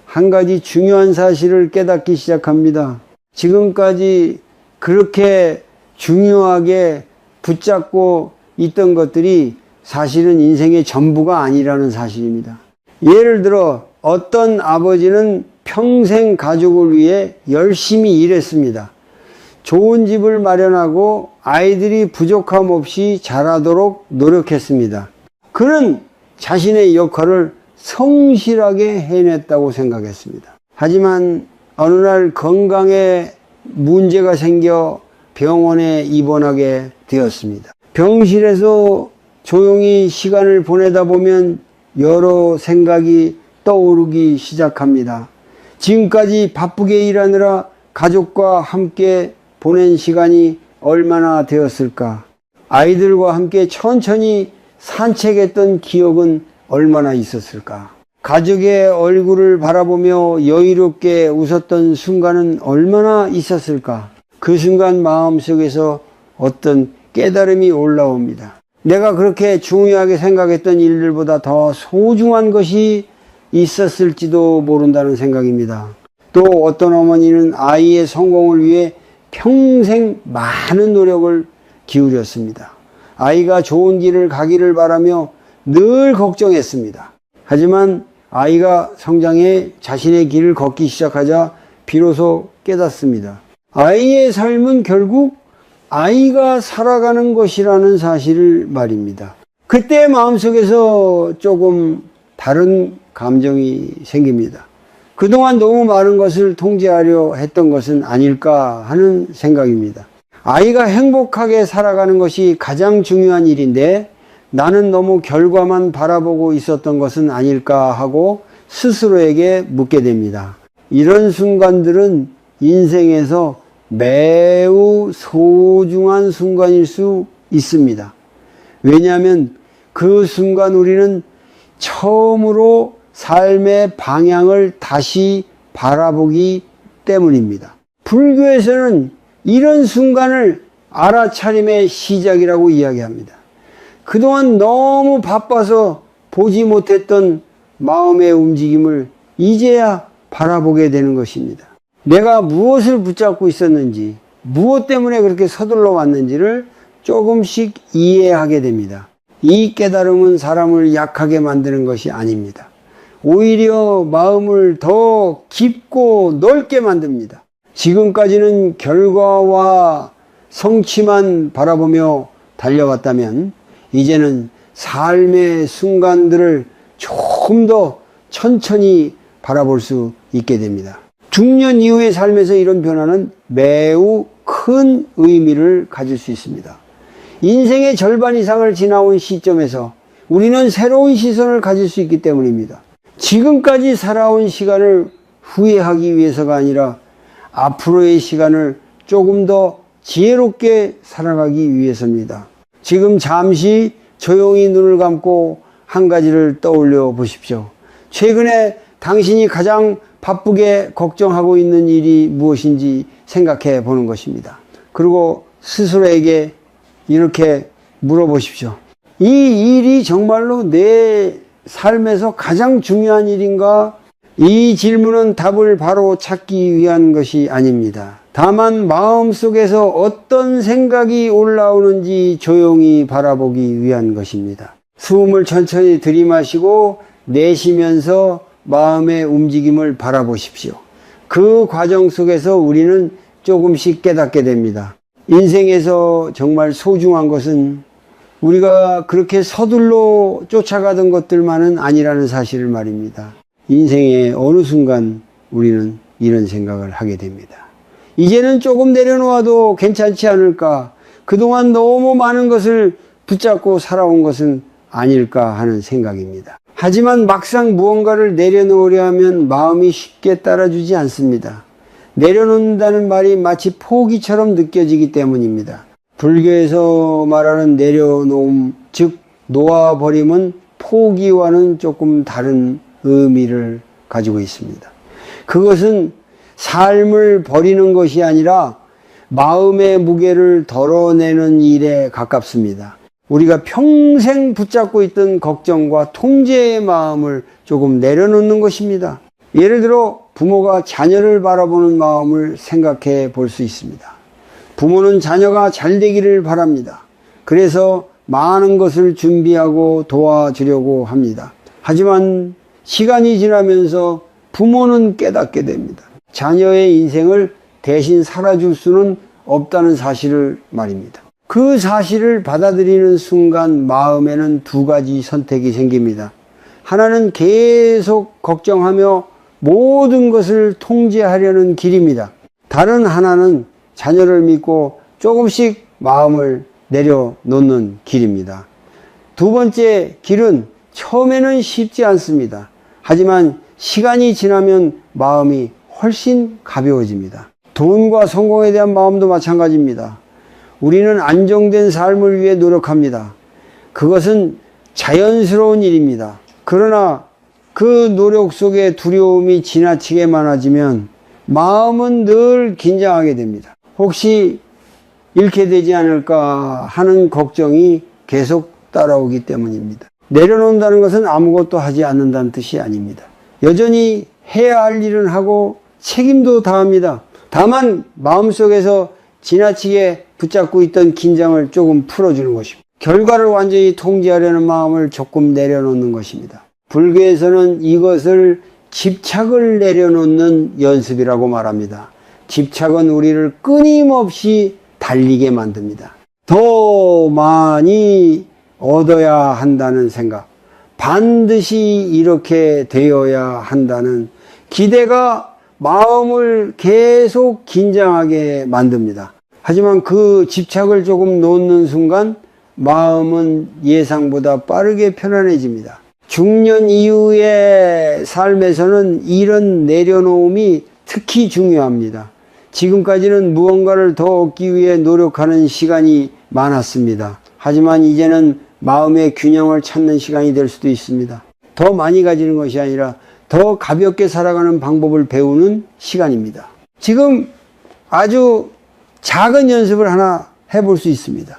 한 가지 중요한 사실을 깨닫기 시작합니다. 지금까지 그렇게 중요하게 붙잡고 있던 것들이 사실은 인생의 전부가 아니라는 사실입니다. 예를 들어 어떤 아버지는 평생 가족을 위해 열심히 일했습니다. 좋은 집을 마련하고 아이들이 부족함 없이 자라도록 노력했습니다. 그는 자신의 역할을 성실하게 해냈다고 생각했습니다. 하지만 어느 날 건강에 문제가 생겨 병원에 입원하게 되었습니다. 병실에서 조용히 시간을 보내다 보면 여러 생각이 떠오르기 시작합니다. 지금까지 바쁘게 일하느라 가족과 함께 보낸 시간이 얼마나 되었을까? 아이들과 함께 천천히 산책했던 기억은 얼마나 있었을까? 가족의 얼굴을 바라보며 여유롭게 웃었던 순간은 얼마나 있었을까? 그 순간 마음속에서 어떤 깨달음이 올라옵니다. 내가 그렇게 중요하게 생각했던 일들보다 더 소중한 것이 있었을지도 모른다는 생각입니다. 또 어떤 어머니는 아이의 성공을 위해 평생 많은 노력을 기울였습니다. 아이가 좋은 길을 가기를 바라며 늘 걱정했습니다. 하지만 아이가 성장해 자신의 길을 걷기 시작하자 비로소 깨닫습니다. 아이의 삶은 결국 아이가 살아가는 것이라는 사실을 말입니다. 그때 마음속에서 조금 다른 감정이 생깁니다. 그동안 너무 많은 것을 통제하려 했던 것은 아닐까 하는 생각입니다. 아이가 행복하게 살아가는 것이 가장 중요한 일인데 나는 너무 결과만 바라보고 있었던 것은 아닐까 하고 스스로에게 묻게 됩니다. 이런 순간들은 인생에서 매우 소중한 순간일 수 있습니다. 왜냐하면 그 순간 우리는 처음으로 삶의 방향을 다시 바라보기 때문입니다. 불교에서는 이런 순간을 알아차림의 시작이라고 이야기합니다. 그동안 너무 바빠서 보지 못했던 마음의 움직임을 이제야 바라보게 되는 것입니다. 내가 무엇을 붙잡고 있었는지, 무엇 때문에 그렇게 서둘러 왔는지를 조금씩 이해하게 됩니다. 이 깨달음은 사람을 약하게 만드는 것이 아닙니다. 오히려 마음을 더 깊고 넓게 만듭니다. 지금까지는 결과와 성취만 바라보며 달려왔다면 이제는 삶의 순간들을 조금 더 천천히 바라볼 수 있게 됩니다. 중년 이후의 삶에서 이런 변화는 매우 큰 의미를 가질 수 있습니다. 인생의 절반 이상을 지나온 시점에서 우리는 새로운 시선을 가질 수 있기 때문입니다. 지금까지 살아온 시간을 후회하기 위해서가 아니라 앞으로의 시간을 조금 더 지혜롭게 살아가기 위해서입니다. 지금 잠시 조용히 눈을 감고 한 가지를 떠올려 보십시오. 최근에 당신이 가장 바쁘게 걱정하고 있는 일이 무엇인지 생각해 보는 것입니다. 그리고 스스로에게 이렇게 물어보십시오. 이 일이 정말로 내 삶에서 가장 중요한 일인가? 이 질문은 답을 바로 찾기 위한 것이 아닙니다. 다만 마음속에서 어떤 생각이 올라오는지 조용히 바라보기 위한 것입니다. 숨을 천천히 들이마시고 내쉬면서 마음의 움직임을 바라보십시오. 그 과정 속에서 우리는 조금씩 깨닫게 됩니다. 인생에서 정말 소중한 것은 우리가 그렇게 서둘러 쫓아가던 것들만은 아니라는 사실을 말입니다. 인생의 어느 순간 우리는 이런 생각을 하게 됩니다. 이제는 조금 내려놓아도 괜찮지 않을까? 그동안 너무 많은 것을 붙잡고 살아온 것은 아닐까 하는 생각입니다. 하지만 막상 무언가를 내려놓으려 하면 마음이 쉽게 따라주지 않습니다. 내려놓는다는 말이 마치 포기처럼 느껴지기 때문입니다. 불교에서 말하는 내려놓음, 즉 놓아버림은 포기와는 조금 다른 의미를 가지고 있습니다. 그것은 삶을 버리는 것이 아니라 마음의 무게를 덜어내는 일에 가깝습니다. 우리가 평생 붙잡고 있던 걱정과 통제의 마음을 조금 내려놓는 것입니다. 예를 들어 부모가 자녀를 바라보는 마음을 생각해 볼 수 있습니다. 부모는 자녀가 잘 되기를 바랍니다. 그래서 많은 것을 준비하고 도와주려고 합니다. 하지만 시간이 지나면서 부모는 깨닫게 됩니다. 자녀의 인생을 대신 살아줄 수는 없다는 사실을 말입니다. 그 사실을 받아들이는 순간 마음에는 두 가지 선택이 생깁니다. 하나는 계속 걱정하며 모든 것을 통제하려는 길입니다. 다른 하나는 자녀를 믿고 조금씩 마음을 내려놓는 길입니다. 두 번째 길은 처음에는 쉽지 않습니다. 하지만 시간이 지나면 마음이 훨씬 가벼워집니다. 돈과 성공에 대한 마음도 마찬가지입니다. 우리는 안정된 삶을 위해 노력합니다. 그것은 자연스러운 일입니다. 그러나 그 노력 속에 두려움이 지나치게 많아지면 마음은 늘 긴장하게 됩니다. 혹시 잃게 되지 않을까 하는 걱정이 계속 따라오기 때문입니다. 내려놓는다는 것은 아무것도 하지 않는다는 뜻이 아닙니다. 여전히 해야 할 일은 하고 책임도 다합니다. 다만 마음속에서 지나치게 붙잡고 있던 긴장을 조금 풀어주는 것입니다. 결과를 완전히 통제하려는 마음을 조금 내려놓는 것입니다. 불교에서는 이것을 집착을 내려놓는 연습이라고 말합니다. 집착은 우리를 끊임없이 달리게 만듭니다. 더 많이 얻어야 한다는 생각, 반드시 이렇게 되어야 한다는 기대가 마음을 계속 긴장하게 만듭니다. 하지만 그 집착을 조금 놓는 순간 마음은 예상보다 빠르게 편안해집니다. 중년 이후의 삶에서는 이런 내려놓음이 특히 중요합니다. 지금까지는 무언가를 더 얻기 위해 노력하는 시간이 많았습니다. 하지만 이제는 마음의 균형을 찾는 시간이 될 수도 있습니다. 더 많이 가지는 것이 아니라 더 가볍게 살아가는 방법을 배우는 시간입니다. 지금 아주 작은 연습을 하나 해볼 수 있습니다.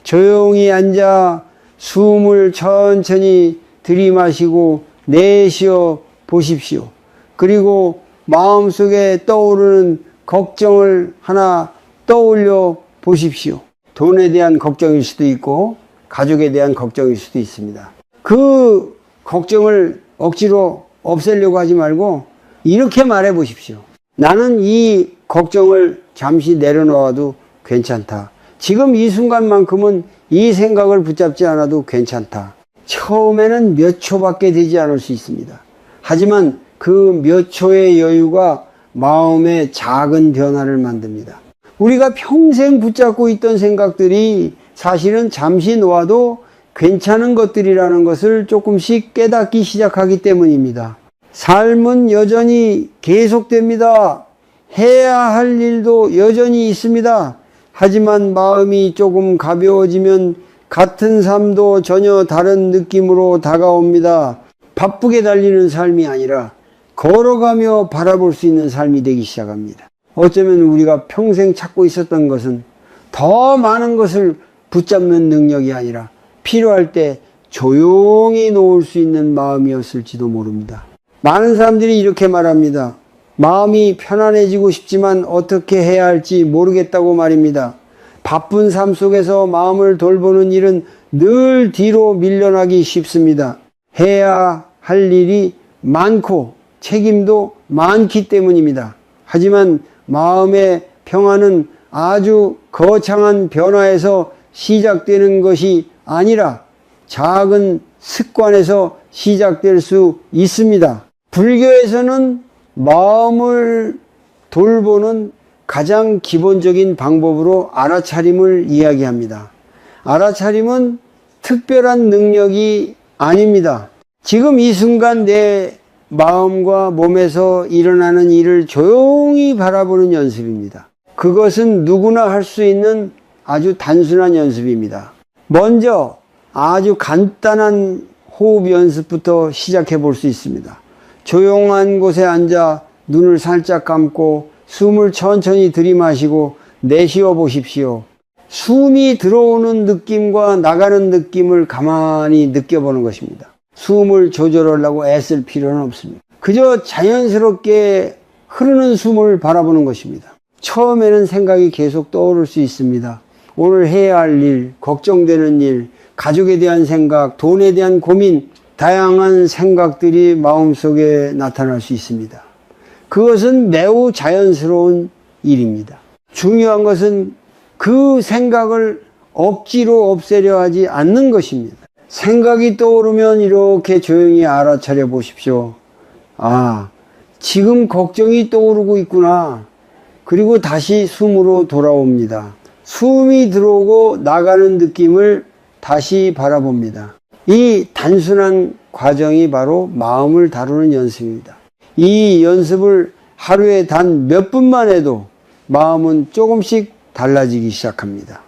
조용히 앉아 숨을 천천히 들이마시고 내쉬어 보십시오. 그리고 마음속에 떠오르는 걱정을 하나 떠올려 보십시오. 돈에 대한 걱정일 수도 있고 가족에 대한 걱정일 수도 있습니다. 그 걱정을 억지로 없애려고 하지 말고 이렇게 말해 보십시오. 나는 이 걱정을 잠시 내려놓아도 괜찮다. 지금 이 순간만큼은 이 생각을 붙잡지 않아도 괜찮다. 처음에는 몇 초밖에 되지 않을 수 있습니다. 하지만 그 몇 초의 여유가 마음의 작은 변화를 만듭니다. 우리가 평생 붙잡고 있던 생각들이 사실은 잠시 놓아도 괜찮은 것들이라는 것을 조금씩 깨닫기 시작하기 때문입니다. 삶은 여전히 계속됩니다. 해야 할 일도 여전히 있습니다. 하지만 마음이 조금 가벼워지면 같은 삶도 전혀 다른 느낌으로 다가옵니다. 바쁘게 달리는 삶이 아니라 걸어가며 바라볼 수 있는 삶이 되기 시작합니다. 어쩌면 우리가 평생 찾고 있었던 것은 더 많은 것을 붙잡는 능력이 아니라 필요할 때 조용히 놓을 수 있는 마음이었을지도 모릅니다. 많은 사람들이 이렇게 말합니다. 마음이 편안해지고 싶지만 어떻게 해야 할지 모르겠다고 말입니다. 바쁜 삶 속에서 마음을 돌보는 일은 늘 뒤로 밀려나기 쉽습니다. 해야 할 일이 많고 책임도 많기 때문입니다. 하지만 마음의 평안은 아주 거창한 변화에서 시작되는 것이 아니라 작은 습관에서 시작될 수 있습니다. 불교에서는 마음을 돌보는 가장 기본적인 방법으로 알아차림을 이야기합니다. 알아차림은 특별한 능력이 아닙니다. 지금 이 순간 내 마음과 몸에서 일어나는 일을 조용히 바라보는 연습입니다. 그것은 누구나 할 수 있는 아주 단순한 연습입니다. 먼저 아주 간단한 호흡 연습부터 시작해 볼 수 있습니다. 조용한 곳에 앉아 눈을 살짝 감고 숨을 천천히 들이마시고 내쉬어 보십시오. 숨이 들어오는 느낌과 나가는 느낌을 가만히 느껴보는 것입니다. 숨을 조절하려고 애쓸 필요는 없습니다. 그저 자연스럽게 흐르는 숨을 바라보는 것입니다. 처음에는 생각이 계속 떠오를 수 있습니다. 오늘 해야 할 일, 걱정되는 일, 가족에 대한 생각, 돈에 대한 고민, 다양한 생각들이 마음속에 나타날 수 있습니다. 그것은 매우 자연스러운 일입니다. 중요한 것은 그 생각을 억지로 없애려 하지 않는 것입니다. 생각이 떠오르면 이렇게 조용히 알아차려 보십시오. 아, 지금 걱정이 떠오르고 있구나. 그리고 다시 숨으로 돌아옵니다. 숨이 들어오고 나가는 느낌을 다시 바라봅니다. 이 단순한 과정이 바로 마음을 다루는 연습입니다. 이 연습을 하루에 단 몇 분만 해도 마음은 조금씩 달라지기 시작합니다.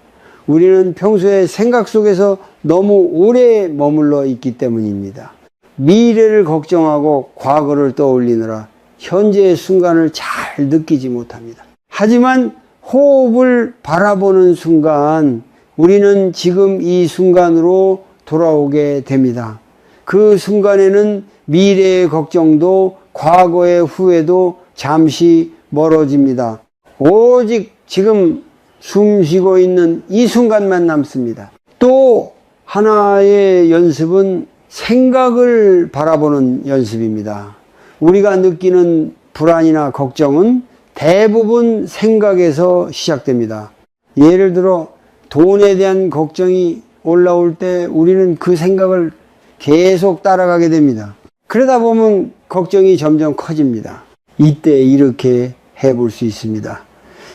우리는 평소에 생각 속에서 너무 오래 머물러 있기 때문입니다. 미래를 걱정하고 과거를 떠올리느라 현재의 순간을 잘 느끼지 못합니다. 하지만 호흡을 바라보는 순간 우리는 지금 이 순간으로 돌아오게 됩니다. 그 순간에는 미래의 걱정도 과거의 후회도 잠시 멀어집니다. 오직 지금 숨 쉬고 있는 이 순간만 남습니다. 또 하나의 연습은 생각을 바라보는 연습입니다. 우리가 느끼는 불안이나 걱정은 대부분 생각에서 시작됩니다. 예를 들어 돈에 대한 걱정이 올라올 때 우리는 그 생각을 계속 따라가게 됩니다. 그러다 보면 걱정이 점점 커집니다. 이때 이렇게 해볼 수 있습니다.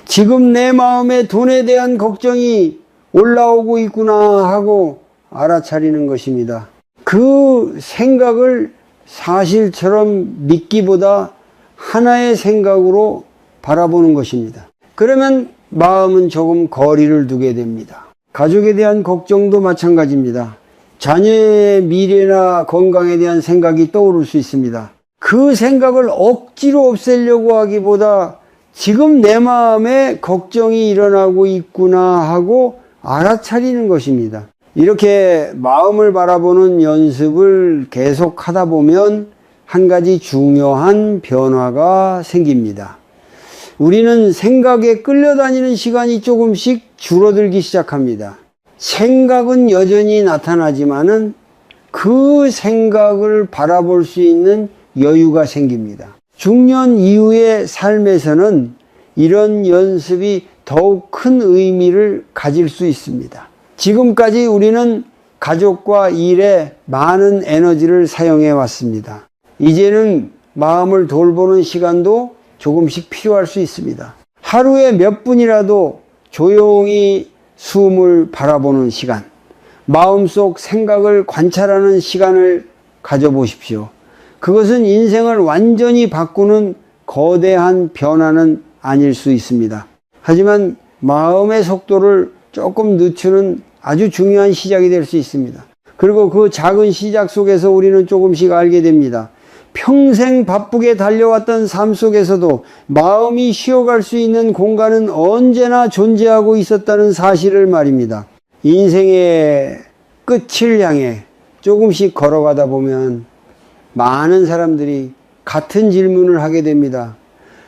지금 내 마음에 돈에 대한 걱정이 올라오고 있구나 하고 알아차리는 것입니다. 그 생각을 사실처럼 믿기보다 하나의 생각으로 바라보는 것입니다. 그러면 마음은 조금 거리를 두게 됩니다. 가족에 대한 걱정도 마찬가지입니다. 자녀의 미래나 건강에 대한 생각이 떠오를 수 있습니다. 그 생각을 억지로 없애려고 하기보다 지금 내 마음에 걱정이 일어나고 있구나 하고 알아차리는 것입니다. 이렇게 마음을 바라보는 연습을 계속 하다 보면 한 가지 중요한 변화가 생깁니다. 우리는 생각에 끌려다니는 시간이 조금씩 줄어들기 시작합니다. 생각은 여전히 나타나지만은 그 생각을 바라볼 수 있는 여유가 생깁니다. 중년 이후의 삶에서는 이런 연습이 더욱 큰 의미를 가질 수 있습니다. 지금까지 우리는 가족과 일에 많은 에너지를 사용해 왔습니다. 이제는 마음을 돌보는 시간도 조금씩 필요할 수 있습니다. 하루에 몇 분이라도 조용히 숨을 바라보는 시간, 마음속 생각을 관찰하는 시간을 가져보십시오. 그것은 인생을 완전히 바꾸는 거대한 변화는 아닐 수 있습니다. 하지만 마음의 속도를 조금 늦추는 아주 중요한 시작이 될 수 있습니다. 그리고 그 작은 시작 속에서 우리는 조금씩 알게 됩니다. 평생 바쁘게 달려왔던 삶 속에서도 마음이 쉬어갈 수 있는 공간은 언제나 존재하고 있었다는 사실을 말입니다. 인생의 끝을 향해 조금씩 걸어가다 보면 많은 사람들이 같은 질문을 하게 됩니다.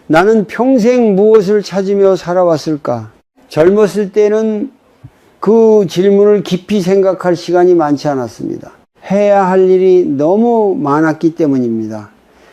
나는 평생 무엇을 찾으며 살아왔을까? 젊었을 때는 그 질문을 깊이 생각할 시간이 많지 않았습니다. 해야 할 일이 너무 많았기 때문입니다.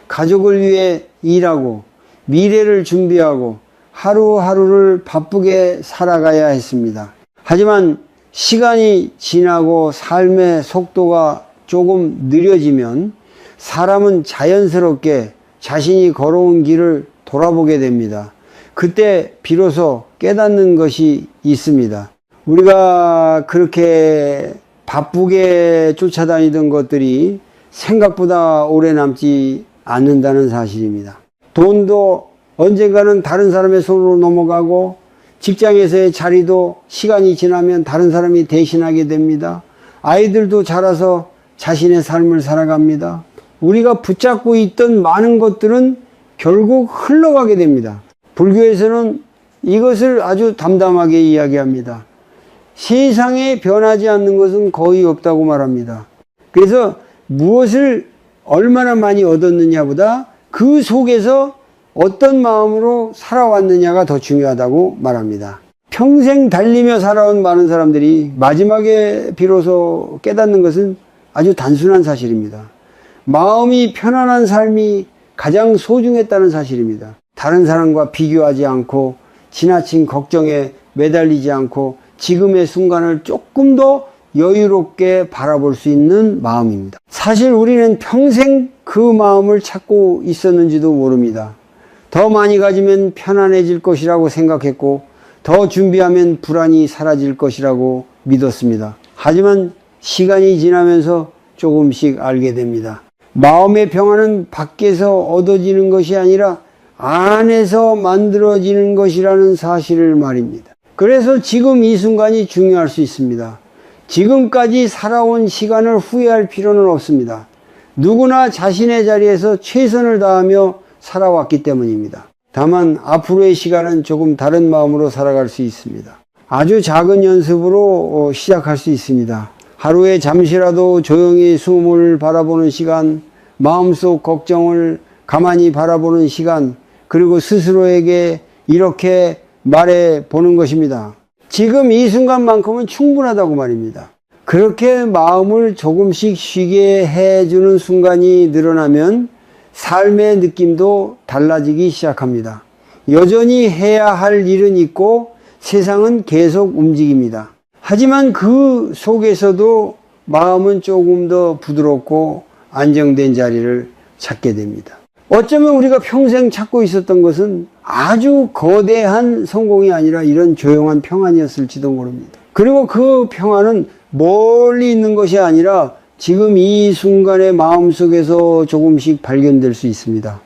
가족을 위해 일하고 미래를 준비하고 하루하루를 바쁘게 살아가야 했습니다. 하지만 시간이 지나고 삶의 속도가 조금 느려지면 사람은 자연스럽게 자신이 걸어온 길을 돌아보게 됩니다. 그때 비로소 깨닫는 것이 있습니다. 우리가 그렇게 바쁘게 쫓아다니던 것들이 생각보다 오래 남지 않는다는 사실입니다. 돈도 언젠가는 다른 사람의 손으로 넘어가고 직장에서의 자리도 시간이 지나면 다른 사람이 대신하게 됩니다. 아이들도 자라서 자신의 삶을 살아갑니다. 우리가 붙잡고 있던 많은 것들은 결국 흘러가게 됩니다. 불교에서는 이것을 아주 담담하게 이야기합니다. 세상에 변하지 않는 것은 거의 없다고 말합니다. 그래서 무엇을 얼마나 많이 얻었느냐보다 그 속에서 어떤 마음으로 살아왔느냐가 더 중요하다고 말합니다. 평생 달리며 살아온 많은 사람들이 마지막에 비로소 깨닫는 것은 아주 단순한 사실입니다. 마음이 편안한 삶이 가장 소중했다는 사실입니다. 다른 사람과 비교하지 않고 지나친 걱정에 매달리지 않고 지금의 순간을 조금 더 여유롭게 바라볼 수 있는 마음입니다. 사실 우리는 평생 그 마음을 찾고 있었는지도 모릅니다. 더 많이 가지면 편안해질 것이라고 생각했고 더 준비하면 불안이 사라질 것이라고 믿었습니다. 하지만 시간이 지나면서 조금씩 알게 됩니다. 마음의 평안은 밖에서 얻어지는 것이 아니라 안에서 만들어지는 것이라는 사실을 말입니다. 그래서 지금 이 순간이 중요할 수 있습니다. 지금까지 살아온 시간을 후회할 필요는 없습니다. 누구나 자신의 자리에서 최선을 다하며 살아왔기 때문입니다. 다만 앞으로의 시간은 조금 다른 마음으로 살아갈 수 있습니다. 아주 작은 연습으로 시작할 수 있습니다. 하루에 잠시라도 조용히 숨을 바라보는 시간, 마음속 걱정을 가만히 바라보는 시간, 그리고 스스로에게 이렇게 말해 보는 것입니다. 지금 이 순간만큼은 충분하다고 말입니다. 그렇게 마음을 조금씩 쉬게 해주는 순간이 늘어나면 삶의 느낌도 달라지기 시작합니다. 여전히 해야 할 일은 있고 세상은 계속 움직입니다. 하지만 그 속에서도 마음은 조금 더 부드럽고 안정된 자리를 찾게 됩니다. 어쩌면 우리가 평생 찾고 있었던 것은 아주 거대한 성공이 아니라 이런 조용한 평안이었을지도 모릅니다. 그리고 그 평안은 멀리 있는 것이 아니라 지금 이 순간의 마음속에서 조금씩 발견될 수 있습니다.